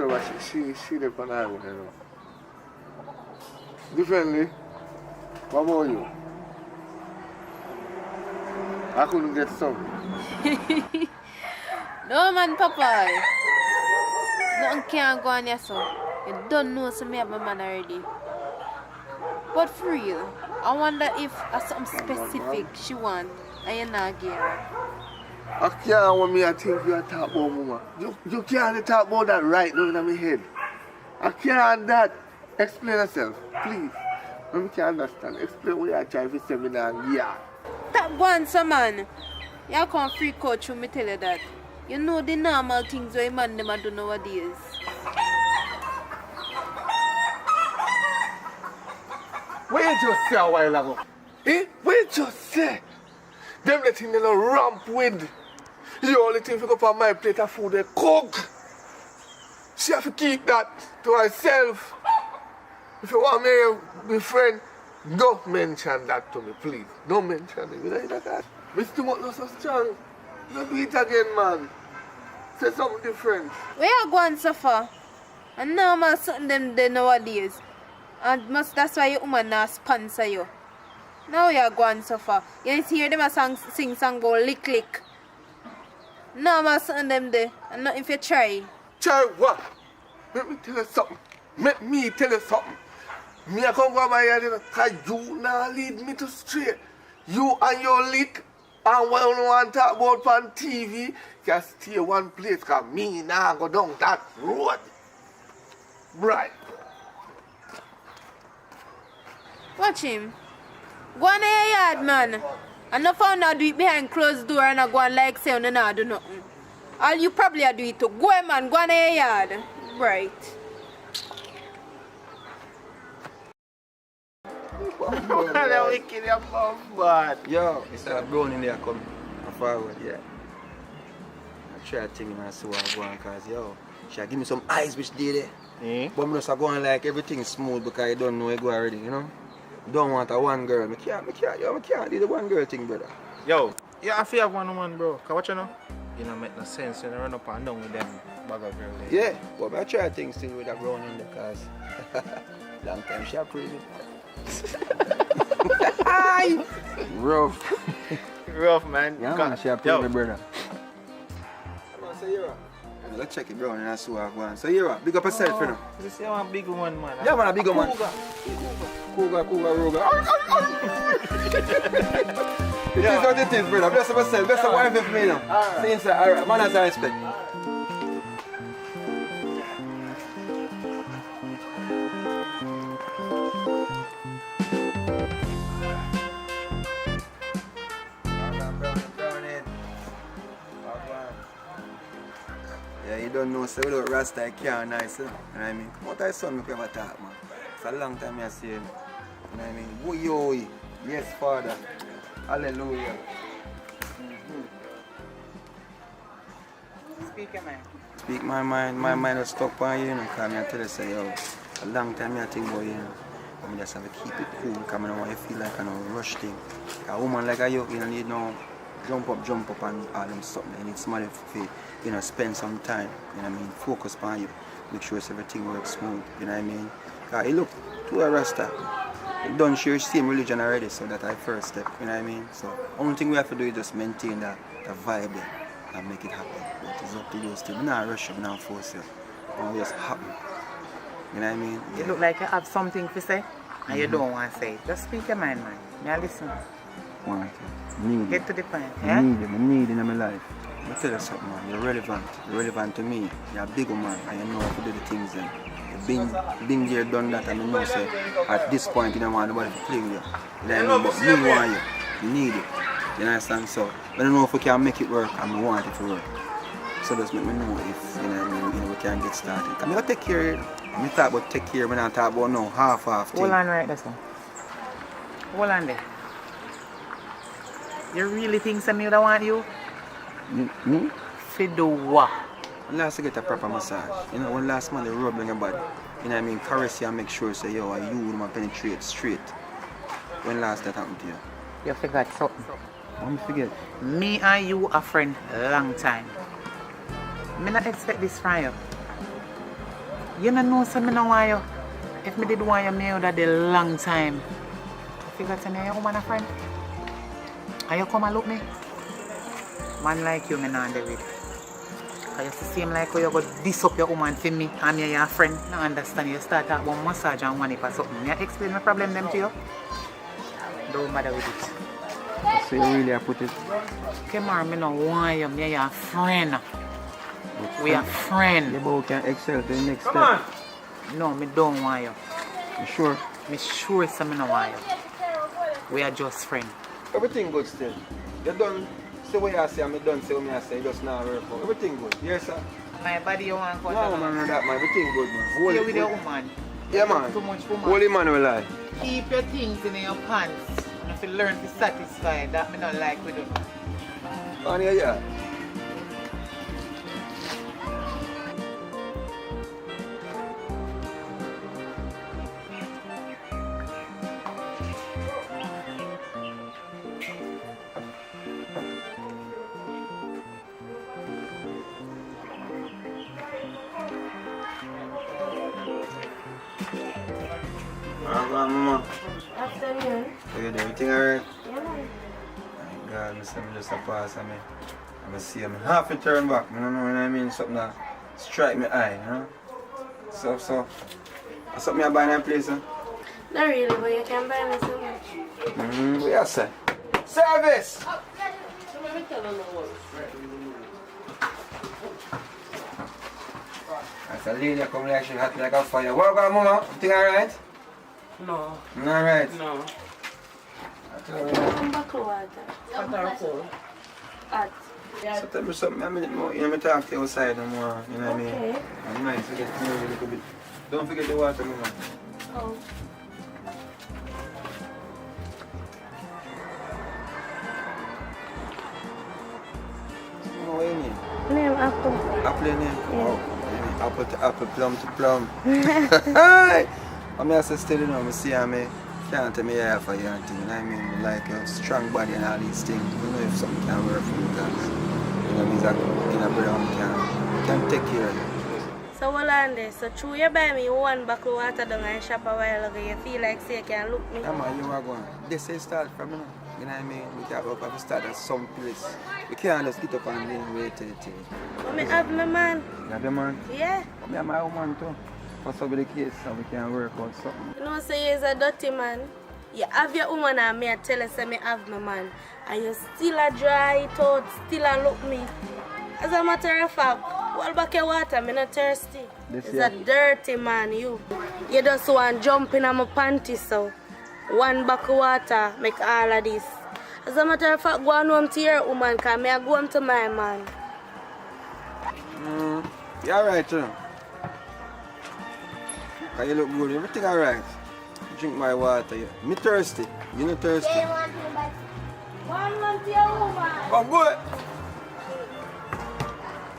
over she live on island, you know. Differently, what about you? I couldn't get some. No man, Papa. Nothing can't go on here, so. You don't know so me have my man already. But for real, I wonder if something specific she want and you not get her. I can't want me to think you are talking about mama. You can't talk about that right now in my head. I can't that. Explain yourself, please. When we can understand, explain what you are trying to say me now. Yeah. That one, some man. You can't freak out through me tell you that. You know the normal things where man them do nowadays. What you just say a while ago? What you just say? Them the thing they don't ramp with. You only thing pick up on my plate of food they cook. She have to keep that to herself. If you want me to be friend, don't mention that to me, please. Don't mention it. You know that? Mr. Mutt not so strong. You do it again, man. Say something different. Where you going so far? And normal something them there nowadays. And that's why your woman not sponsor you. Now you're going so far. You hear them a sing song about lick lick. Normal something them there. And not if you try. Try what? Let me tell you something. Let me tell you something. Me I come from my yard because you now lead me to straight. You and your lick and what you want to talk about on TV can stay one place because me now go down that road. Right. Watch him. Go on in your yard, man. And no found out do it behind closed door and I go on like say you not do nothing. All you probably do it too. Go on, man. Go on in your yard. Right. That wicked your mom, but yo, it's that brown in there coming forward, yeah. I try to think and see what I'm going because yo, she give me some eyes which did it. But I'm just going like everything smooth because I don't know it go already, you know? Don't want a one girl. I can't do the one girl thing, brother. yo, you have to have one woman, bro. Cause what you know? You don't make no sense. You don't run up and down with them bag of girl. Yeah, but I try things still with a brown in there because long time she approve it. Rough. Rough, man. Yeah, man, she approve it, brother. Come on, say you're let's check it, bro, and I see what I want. So you're big up yourself, you know. You say I'm a big one, man. Yeah, man, a big one. Cougar, Ruga. It is what it is, brother. Best of yourself, best of wife for me now. Alright. See inside, alright, man has a respect. Yeah, you don't know, so without Rasta, I can't nice, you know what I mean? Come out of son, we ever talk, man. It's a long time I see you, you know what I mean? Woo-yo, yes, Father. Hallelujah. Speak your mind. Speak my mind was stuck on you, you know, because I tell you, say, yo, a long time I think about you, you know. I just have to keep it cool, because I don't want to feel like I don't rush thing. A woman like you don't need no jump up and all them something. You need somebody to, you know, spend some time, you know what I mean, focus on you, make sure everything works smooth, you know what I mean. Because you look, to a Rasta, you don't share the same religion already, so that's our first step, you know what I mean. So, only thing we have to do is just maintain that vibe there and make it happen. But it's up to you still. I'm not rush you, I'm not force you. It's just happen. You know what I mean? You look like you have something to say and you don't want to say it. Just speak your mind, man. May I listen? Want to. Need Get it. to the point, yeah? I need it in my life. Let me tell you something, man. You're relevant. You're relevant to me. You're a big man and you know how to do the things then. You've been there, done that, and you know, say, at this point, you don't want nobody to play with you. You know what I mean? But me want you. You need it. You understand? So, I don't know if we can make it work and we want it to work. So just let me know if, you know what I mean, we can get started. I'm going to take care of it. I talk about take care, I don't talk about no half thing. Hold on right there, son. Hold on there. You really think some me would want you? Mm-hmm. For do what? Last to get a proper massage. You know, when last man they rub on your body. You know what I mean? Caress you and make sure say, yo, you will penetrate straight. When last that happened to you? You forgot something. I'm forget. Me and you are friends long time. Me not expect this from you. You don't know so me no want you. If me did want you, me would have a long time. You forgot to me you woman a friend? And you come and look me? Man like you, me not do it. Cause you seem like you go diss up your woman for me and me your friend. I understand you start talking about massage and one or something. Me explain my problem them to you. Don't bother with it. So you really have put it? Come on, me no want you, me your friend. We are friends. Yeah, but we can excel to the next step. Come on. No, me don't want you. You sure? Me sure so me no want you. We are just friends. Everything good still. You done say what you say, and me done say what I say, just now work out. Everything good. Yes, sir? My body you want to cut no, man, that man. Everything good, man. Stay with your woman. Yeah, man. Too much woman. Holy man will lie. Keep your things in your pants. And if you learn to satisfy, that me not like with you. On here, yeah. Mama. Afternoon. So you do everything alright? Yeah, man. My God, I see me just a pass and I see him half a turn back. I don't know what I mean, something that strike my eye, you know? So, something I buy in that place, huh? Not really, but you can buy me so much. What you say? Service! That's a lady come like she hot like a fire. What about mama? Everything alright? No. Not alright? No. Come back to water. Hot or cold? Hot. So tell me something, I mean, more, you know, me talk to you outside no more, you know what I mean? Okay. I'm nice to get to know you a little bit. Don't forget the water, mama. Oh. What do you mean? Name Apple. Apple name? Yeah. Oh, apple to apple, plum to plum. Hi! I'm here still, you know, I see me. Can't tell me yeah for you and thing, you know what I mean? Like a strong body and all these things. You know if something can work for you guys. You know, means that in a brother can take care of you. So hold on there. So true you buy me one bottle of water down and shop a while ago. You feel like say you can look me. Yeah man, you are going. This is start from, you know. You know what I mean? We can't go up and start at some place. We can't just get up and wait till it. But me have my man. You have your man? Yeah. I have my woman too. For some of the case so we can work out something. You know say you're a dirty man. You have your woman and me I tell you say me have my man. And you still a dry it out, still a look me. As a matter of fact, hold back your water, me not thirsty. It's a dirty man, you. You just want jump in on my panties so. One bucket of water make all of this. As a matter of fact, go on home to your woman because me I go home to my man. You alright, you know? Cause you look good, everything alright. Drink my water. Me thirsty. You not thirsty? One month to your woman. Come good.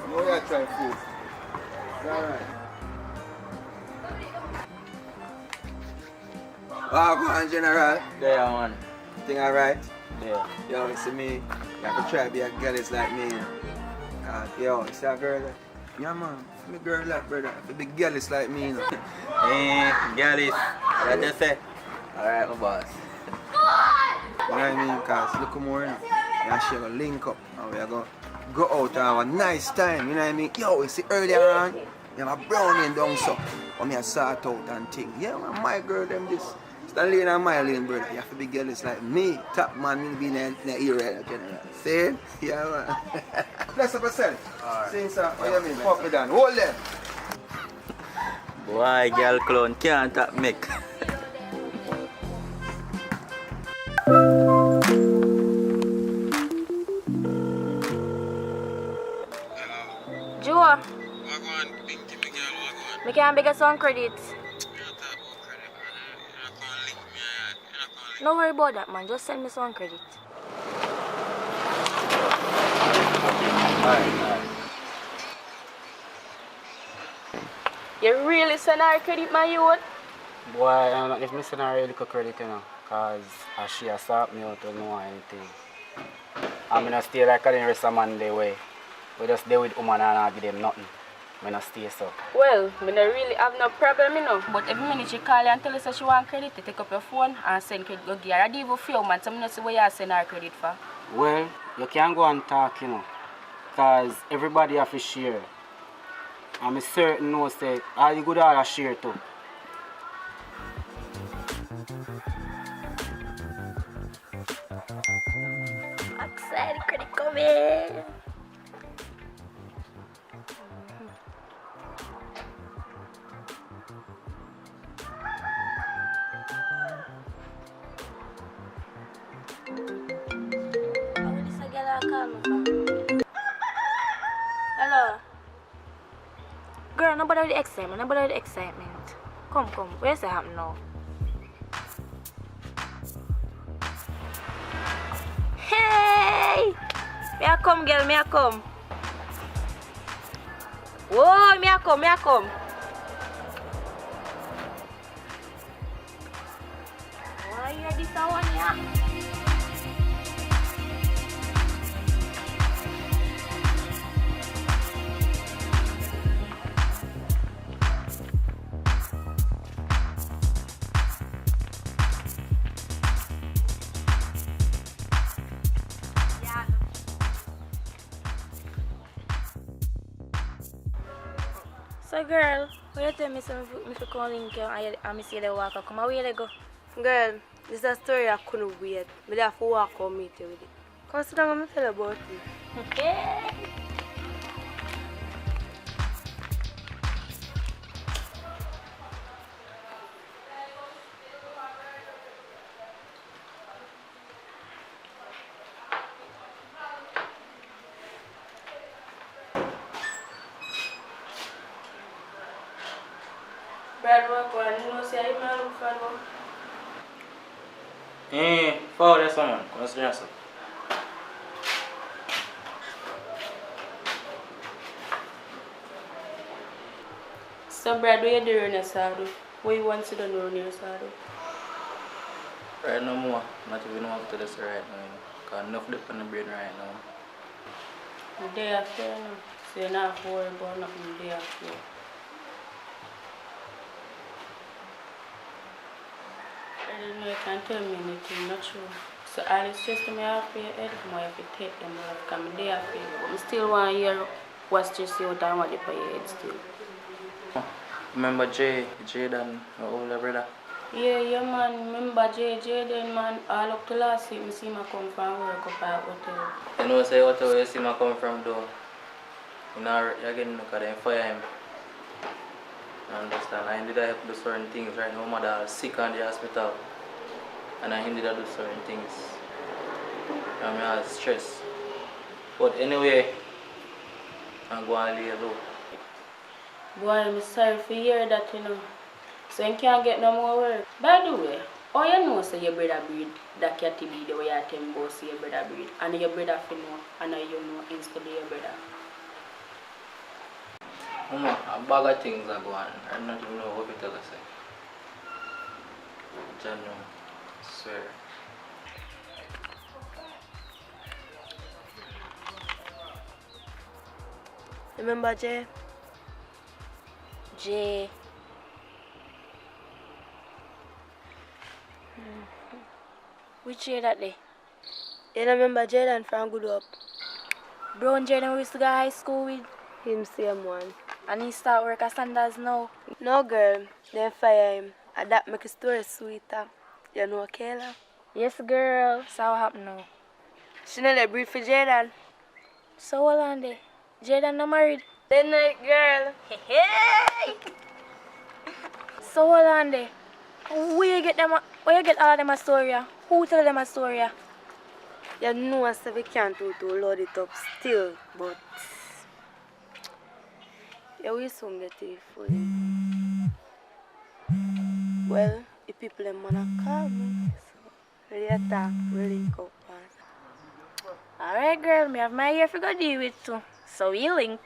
I'm going to try food. It's alright. Go on, General. Yeah, man. Thing alright? Yeah. Yo, you see me? You have to try to be a girl it's like me. Yo, you see a girl? Yeah, man. I'm a girl like brother. If be girl it's like me, you know. Girlish. What you say? Alright, my boss. You know what I mean? Because look more, you know. You actually going to link up and we are going to go out and have a nice time, you know what I mean? Yo, you see earlier on, you have a brownie down so. And me a sort out and thing. Yeah, man, my girl, them this. It's lane and my lane, brother. You have to be girls like me. Top man will be in the ear right general. See? Yeah, man. Bless up yourself. Alright. See, sir, what you mean? Fuck me down. Hold them. Boy, girl clown can't tap make. Joe. Me can't beg us on credit. No worry about that, man. Just send me some credit. Alright. You really send her credit, my youth? Boy, if me send her a little credit, you know, cause she has sought me out to know anything. I'm gonna stay like the rest of man their way. We just deal with woman and not give them nothing. I'm gonna stay so. Well, I don't really have no problem, you know. But every minute she call you and tell you that she want credit, you take up your phone and send credit go give her. I do even few man, so I don't see what you send her credit for. Well, you can go and talk, you know, cause everybody have to share. I'm certain no say all the good all share too. Excited credit coming. Hello. Girl, nobody with the excitement. Nobody with the excitement. Come. Where's that happen now? Hey! Me a come, girl. Me a come. Whoa, me a come. Why you this one here? So girl, why you tell me so if you call in and me see the walk come away they go? Girl, this is a story I couldn't wait. I have to walk out meet you with it. Come sit down and tell you about it. Okay. Brad, what you know, say I look for Forward that someone. Consider yourself. So Brad, what you doing on your side? What you want to do on your side? Right no more. Not even want to this right now, you know. Cause enough dip on the brain right now. The day after, you know. So you're not worried about nothing the day after. I don't know you can tell me anything, not true. So all it's just me off your head, I have to take them off, because my day after, but I still want to hear what's just out and what you put your head still. Remember Jaden, my older brother? Yeah, man. Remember Jaden, man. All up to last week, I see him come from work up at hotel. You know, say hotel you see him come from though. You know, you again look at them fire him. You understand? I did help do certain things right now. My mother is sick in the hospital. And I did do certain things. I mean, I was stressed. But anyway, I'm going to leave low. Boy, I'm sorry for hear that, you know. So you can't get no more work. By the way, how you know so your brother breed that cat be the way you tell him about your brother breed? And your brother fi know, and you know instead of your brother. A bag of things are going on. I don't even know what to tell us. John, no. I swear. Remember Jay? Jay. Which year that day? You remember Jaden from Good Up? Brown Jaden we used to go to high school with? Him same one. And he start work at Sanders now? No girl, they fire him. And that make the story sweeter. You know Kayla? Yes girl. So what happened now? She know they breed for Jaden. So hold on there. Jaden not married? Then night girl. Hey! So hold on there. Where you get all them a story? Who tell them a story? You know so we can't do to load it up still, but You will soon get it for you. Well, if people them wanna call me, so we attack, we link up. Alright, girl, me have my hair for go deal with too. So we link.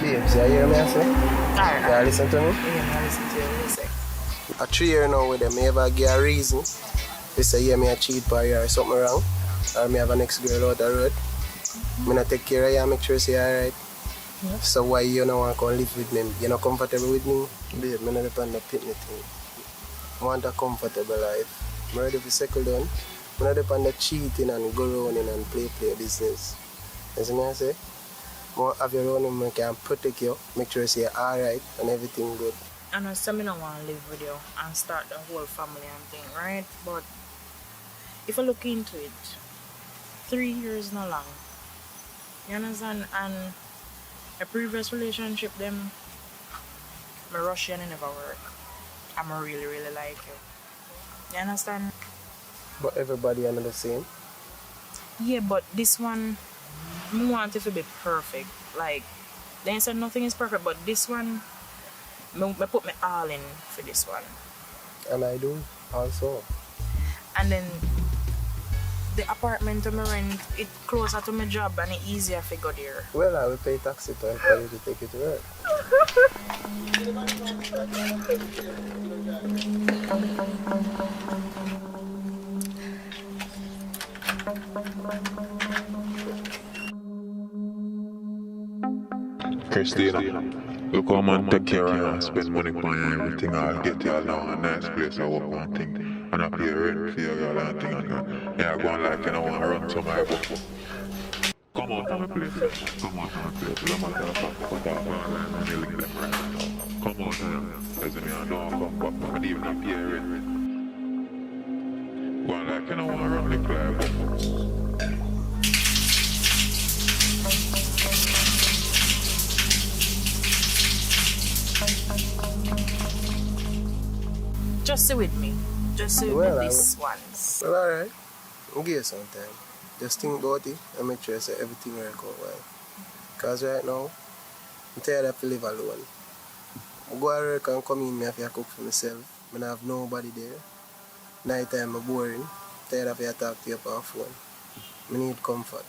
Babes, you hear me, I say? Alright. You listen to me? Yeah, I listen to you. What you say? A 3 year now with them, me ever give a reason. They say, yeah, me a cheat for you or something wrong. Or me have an ex girl out the road. Me not take care of you, make sure you say alright. Yeah. So why you don't want to come live with me? You not comfortable with me? Babe, me not depend on the pitney thing. I want a comfortable life. I'm ready to settle down. I not depend on the cheating and go around and play business. You see me I say? More have your own and can protect you, make sure you say alright and everything good. And I say I don't want to live with you and start the whole family and thing, right? But if I look into it, 3 years not long. You understand? And a previous relationship, them, my Russian never work. I'm really, really like you. You understand? But everybody are not the same. Yeah, but this one, I want it to be perfect. Like, they said nothing is perfect, but this one, I put my all in for this one. And I do also. And then the apartment I'm rent, it closer to my job and it's easier to go there. Well, I will pay taxi time for you to take it to work. Christina, look how man take care of you and spend money on you, everything. I'll get you along a nice place I work on thing. And I pay rent for your girl and thing. And yeah, go on like you don't want to run to my book. Come out of my place. Come out of my place. I'm not going to put out online and you link them right now. Come out of here. As in, I don't come back. I don't even pay rent. Go on like you don't want to run the club. Just sit with me. Just sit with me this once. Well, alright. I'll give you some time. Just think about it and make sure that everything work out well. Because right now, I'm tired of living alone. I go to work and come in, I have to cook for myself. I don't have nobody there. Night time, I'm boring. I'm tired of having to talk to you on the phone. I need comfort.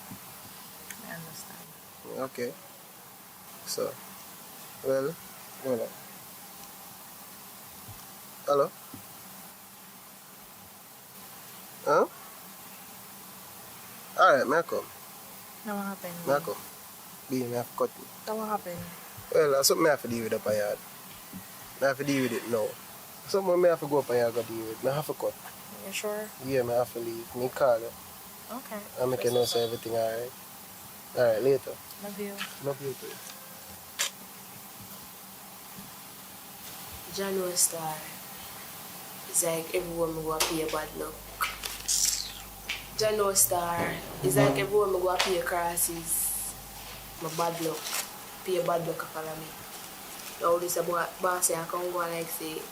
I understand. Okay. So, well, hold on. Hello? Huh? Alright, may I come? Now what happened? May I come? Be, may I have to cut you. Now what happened? Well, that's something I have to deal with up a yard. I have to deal with it now. Something I have to go up a yard and deal with. I have to cut. You sure? Yeah, I have to leave. Me call you. Okay. I make you know so everything alright. Alright, later. Love you. Love you too. January star. It's like everyone go pay bad luck. January star. It's like everyone go pay crosses. My bad luck. Pay bad luck follow me. Now this about boss I can go like say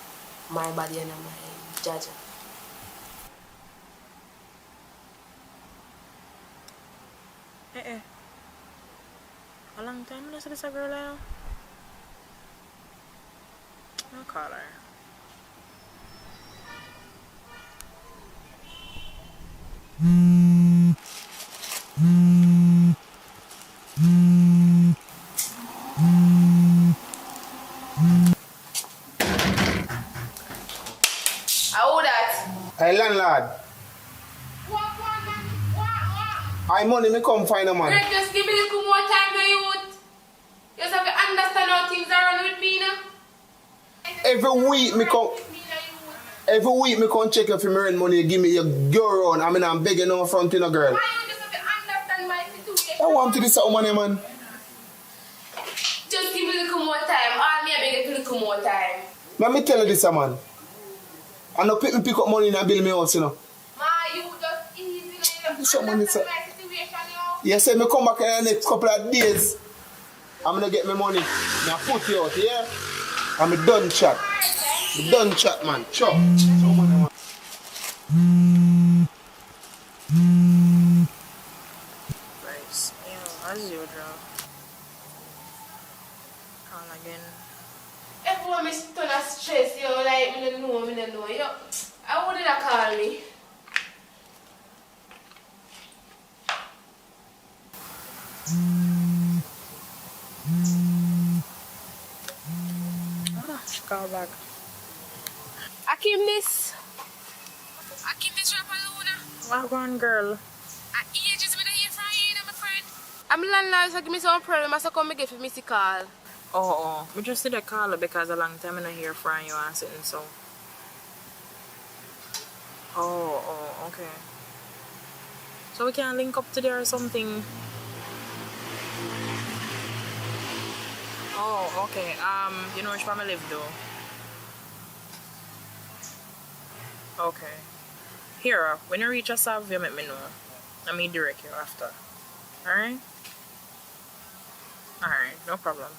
my body and my judge. A long time I see this girl now. I'll call her. How that? Hey landlord. I money me come find a man. Greg, just give me a little more time now, youth. You just have to understand how things are run with me now. Every week me come check if you earn money, you give me your girl on. I mean I'm begging no front in a girl. Why you just have to understand my situation? I want to this money man. Just give me a little more time. All me I beg you a little more time. Let me tell you this man. I know pick up money and build me house, you know. Ma, you just easily This money, sir. my situation, yo. You say me come back in the next couple of days. I'm gonna get my money. Now put you out, yeah? I'm a done chat. Done chat, man. Chop. Nice. Yeah, as usual. Call again. Everyone is turn a stress, yo, like, me don't know, yo. How would they call me? She call back. Akim this. Akim this drop Luna. What going, girl? At ages me not hear from you, my friend. I'm landlord, so give me some problem, so come me get for me to call. Oh. We just did a call because a long time I don't hear from you and sitting so. Oh, okay. So we can link up today or something. Oh, okay. You know which part I live though? Okay. Here, when you reach a serve, you let me know. Let me direct you after. Alright? Alright, no problem.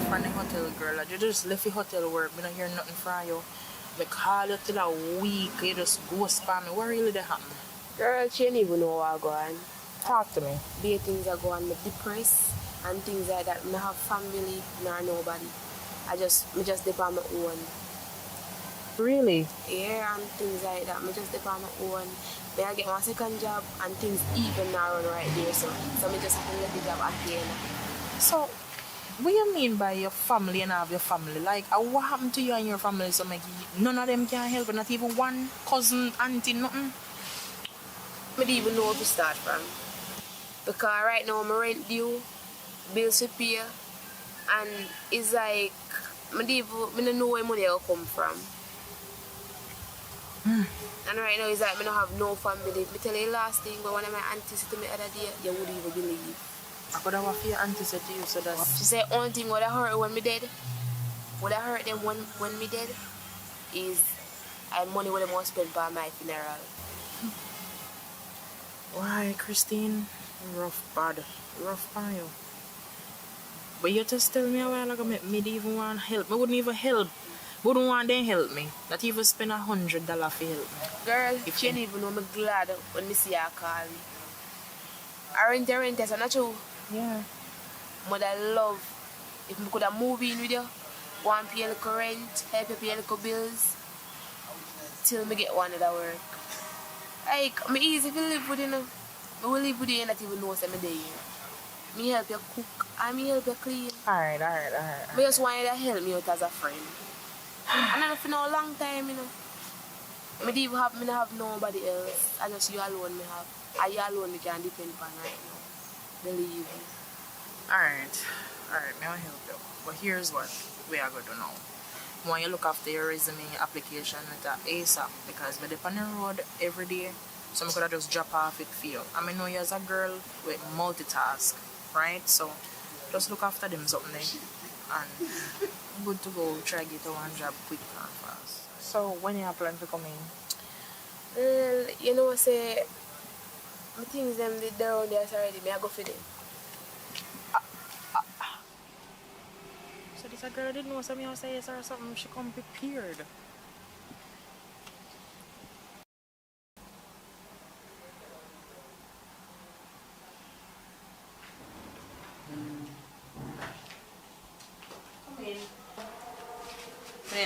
From the hotel, girl. You just left the hotel work. I don't hear nothing from you. I call you till a week. You just ghost spam me. What really did happen? Girl, she ain't even know what going. Talk to me. Be things are going, me depressed and things like that. Me have family, nor nobody. Me just dip on my own. Really? Yeah, and things like that. Me just dip on my own. Then I get my second job and things even now run right there. So me just have to let the job again. So, what you mean by your family and have your family? Like, what happened to you and your family? So, like, none of them can help, not even one cousin, auntie, nothing? I don't even know where to start from. Because right now, my rent due, bills to pay, and it's like, I don't know where money will come from. And right now, it's like, I don't have no family. I tell you the last thing, but one of my aunties said to me the other day, you wouldn't even believe. I could have for your auntie said to you, so that's... She said, only thing what I hurt when me dead, what I hurt them when me dead, is money what they must spend for my funeral. Why, Christine? Rough on you. But you just tell me a while ago, me didn't even want help. Me wouldn't even help. Wouldn't want them help me. Not even spend $100 for help me. Girl, if she didn't even know, me glad when me see her call me. I rent, that's not true. Yeah. But I love if we could have moved in with you, go and pay a little rent, help you pay a little bills, till me get one of that work. Like, me easy to live with you, know. I will live with you and not even know what's me day. Me help you cook and me help you clean. Alright. Me just want you to help me out as a friend. And I don't for no long time, you know. Me don't have nobody else. I just you alone me have. And you alone me can depend on right now. Believe me. Alright, may I help you? But here's what we are going to do now. When you look after your resume application at ASAP, because we're on the road every day, so I could have just drop off it for you. I mean, know you as a girl with multitask, right? So just look after them something and good to go. Try to get one job quick and fast. So when you plan to come in? Well, you know, say, my things them did down there already. May I go for them? So this a girl didn't know something else say or something. She come prepared.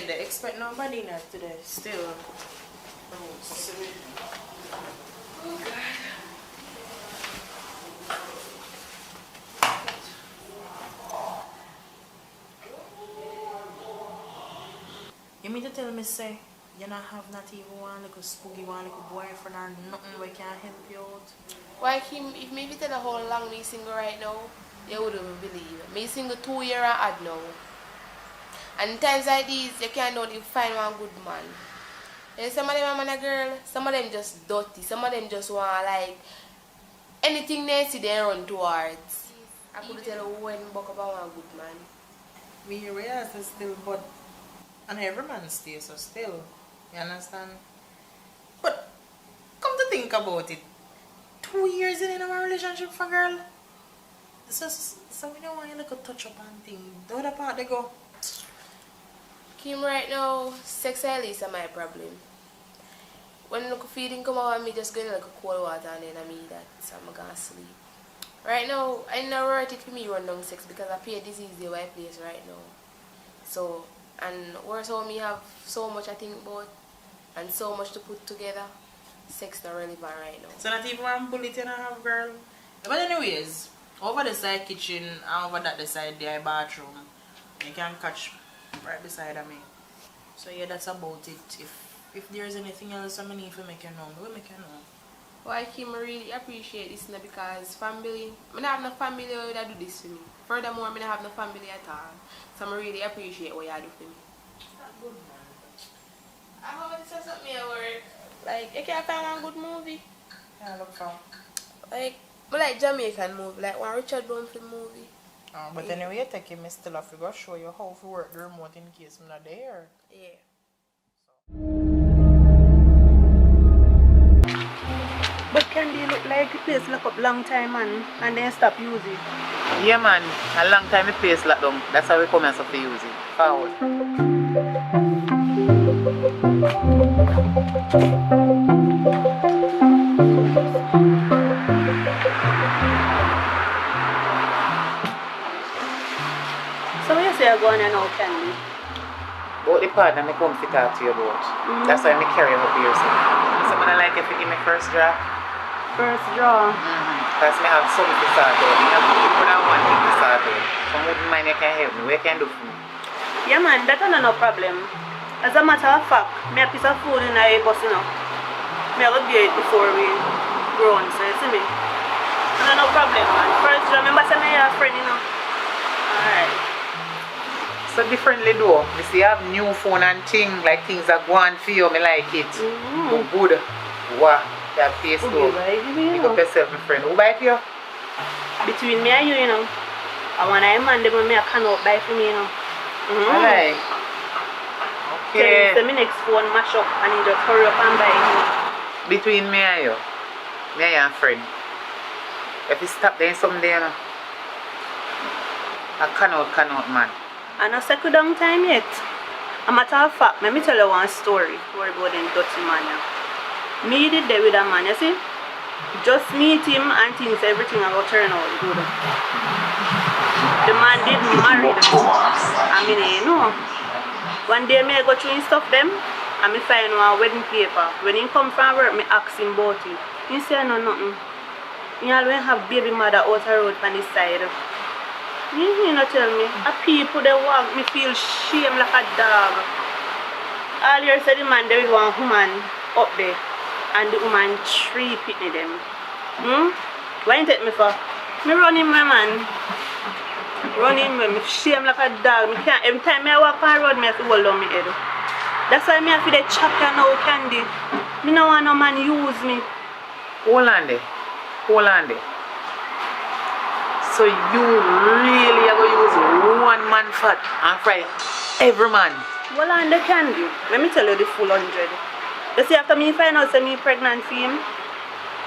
they expect nobody not today. Still. Oh God. You mean to tell me, say, you not have not even one little spooky, one little boyfriend or nothing we can help you out? Why, Kim, if me tell you how long me single right now, you wouldn't believe it. Me single 2 years and odd now. And times like these, you can't only find one good man. And some of them are man a girl, some of them just dirty, some of them just want like anything they see they run towards. I could tell you when buck about one good man. Me hear what you say still, but and every man stays so still. You understand? But come to think about it, 2 years in a relationship for girl. So we don't want you to touch up on things. The other part they go. Kim, right now, sexually is my problem. When the feeling come out of me, just going like a cold water and then I mean that, so I'm gonna sleep. Right now, I never worth it for me run down sex because I pay this is the right place right now. So, and worse how me have so much I think about and so much to put together, sex not relevant right now. So not even one bullet you have, girl. But anyways, over the side kitchen and over that the side there bathroom, you can catch right beside of me. So yeah, that's about it. If there's anything else I need to make you know, we will make you know. Well, Kim, I really appreciate this now because family, I don't have no family that do this for me. Furthermore, I don't have no family at all. So I really appreciate what you do for me. That's good, man. I hope this is something at work. Like, you can't find one good movie. Yeah, look for. Like Jamaican movie, like one Richard Bromfield movie. Oh, but anyway, you take him still have to go show you how to work the remote in case I'm not there. Yeah. But Candy look like the place lock up long time, man, and then stop using it. Yeah, man. A long time the place locked down. That's how we come and stop to use it. Forward. So you say you're going now, Candy? About the partner I come to talk to you about. That's why I carry her up here. So I like if you give me first draw. First draw? Because I have something to start out. I have more than one thing to start out. So I wouldn't mind you can help me. What you can do for me? Yeah, man, that's no problem. As a matter of fact, me a piece of food in a bus, you know. Me I will be it before we grown, so you see me? No problem, man. First draw, remember say me a friend, you know. Alright. So differently though, you see I have new phone and things, like things are going for you, me like it. Good. Wow, that taste good. Pick up yourself, my friend. Who buy for you? Between me and you, you know. I want a man them me I cannot buy for me, you know. Alright. Okay. So my next phone mash up and he just hurry up and buy it. Between me and you and friend. If you stop there someday, you know. I cannot, man. I no settle down time yet. A matter of fact, let me tell you one story about them dirty man. Me did there with a man, you see? Just meet him and things, everything will turn out good. The man did marry them. I mean, you know. One day me go through his stuff them and me find one wedding paper. When he come from work, me ask him about it. He say no nothing. He always have baby mother out the road on this side. You know tell me, a people they walk me feel shame like a dog. All you said the man there with one woman up there and the woman three pitney them. Why you take me for? Me run him my man. Run him me shame like a dog. Me can't, every time I walk on the road me have to hold on my head. That's why me have to chop you now, Candy. Me no want no man use me. Hold on there. So you really are going to use one man fat and fry every man? Well, and they can do. Let me tell you the full 100. You see, after me find out say me pregnant for him,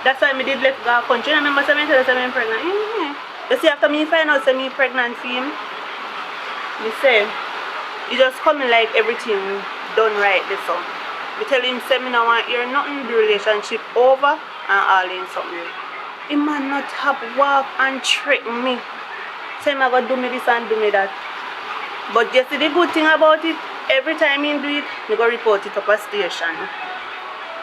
that's why me did left go country. I remember say me tell you say me pregnant. You see, after me find out say me pregnant for him, me say, he just coming like everything done right this so. Me tell him say me no want hear nothing, the relationship over and all in something. He man not have walk and trick me. Say me go do me this and do me that. But you see the good thing about it, Every time he do it, me go report it up a station.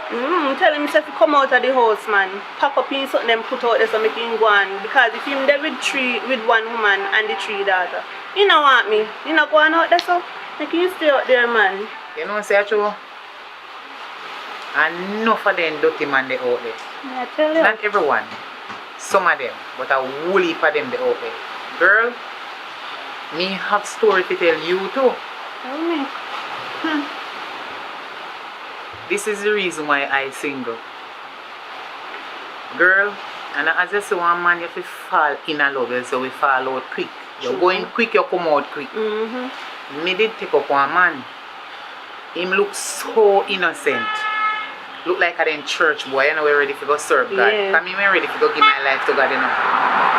Tell him if he come out of the house, man, pack up in something them put out there so make him go on. Because if him there with one woman and the 3 daughters, he don't want me. He not going out there, so make him stay out there, man. You know say true? Enough of them dirty man they out there. I tell you. Not everyone. Some of them, but a whole heap of them they out there. Girl, me have story to tell you too. Tell me. This is the reason why I single. Girl, and as you see one man, you have to fall in a love, so we fall out quick. You're going quick, you come out quick. Me did take up one man. Him look so innocent. Look like I'm in church, boy. You know we're ready to go serve God. Yeah. Because I'm ready to go give my life to God, you know.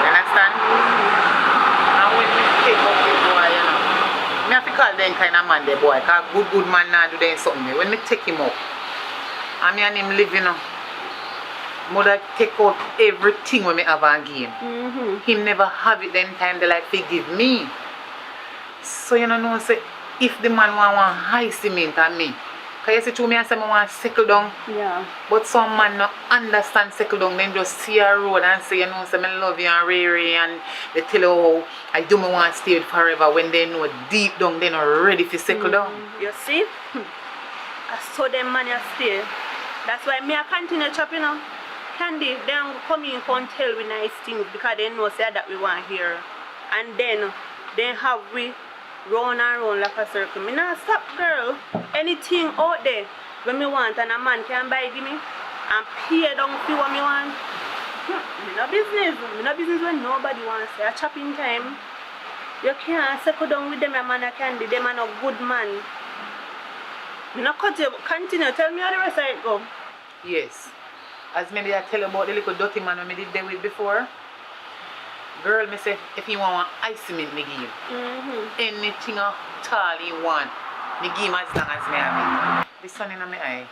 You understand? And when we take up the boy, you know, I have to call them kind of man, the boy. Because good man now do them something. When me take him up, and me and him live, you know, mother take out everything when me have and give him. Him never have it then time they like to give me. So you know, say, if the man want high cement on me, because you see to me I say I want to settle down. Yeah. But some man not understand settle down, then just see a road and say, you know, say I love you and Ray and they tell you how I do me want to stay forever when they know deep down they're not ready to settle down. You see? I saw them man stay. That's why me I continue chopping now. Candy, they come in and tell we nice things because they know say that we want here. And then they have we round and round like a circle. Me not stop, girl. Anything out there when me want and a man can buy give me and pay down for what me want. Me no business. Me no business when nobody wants say a chopping time. You can't settle down with them a man a candy. Them a no good man. Me no cut you. Continue. Tell me how the rest of it go. Yes. As maybe I tell you about the little dirty man when me did there with before. Girl, me say, if you want ice cement, me give him. Anything at all you want, me give him as long as me have it. This sun in my eye.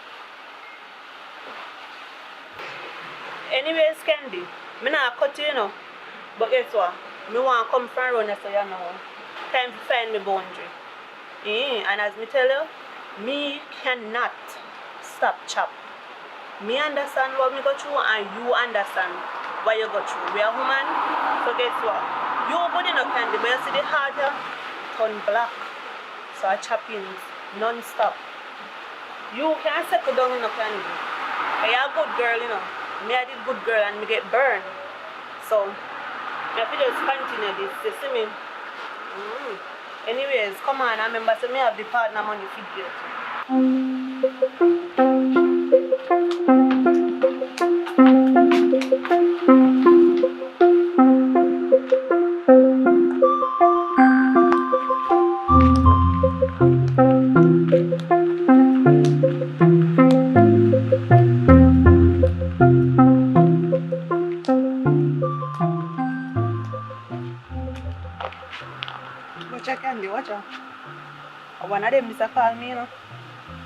Anyways, Candy, me not cut you, know. But guess what? Me want to come from around so you know. Time to find me boundary. And as me tell you, me cannot stop chop. Me understand what me go through and you understand what you go through. We are human, so guess what? You good enough Candy, but you see the heart turn black. So I chop in non-stop. You can't settle down enough Candy. And you're a good girl, you know. Me I did good girl and me get burned. So I have to just continue this, you see me? Anyways, come on, I remember so me have the partner money for you. Watch out, Candy, watch out. One of them is a call me, you know.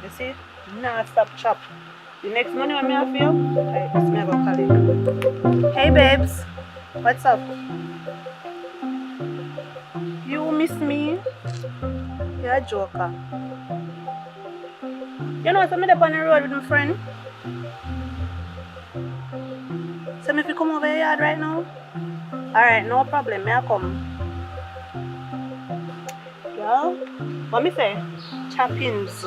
You see? Nah, stop chop. The next money when me have for you, I just me go call it. Hey babes, what's up? You miss me? You're a joker. You know, so me up on the road with my friend. So me if you come over your yard right now? Alright, no problem, me I come. Girl, what me say? Choppings.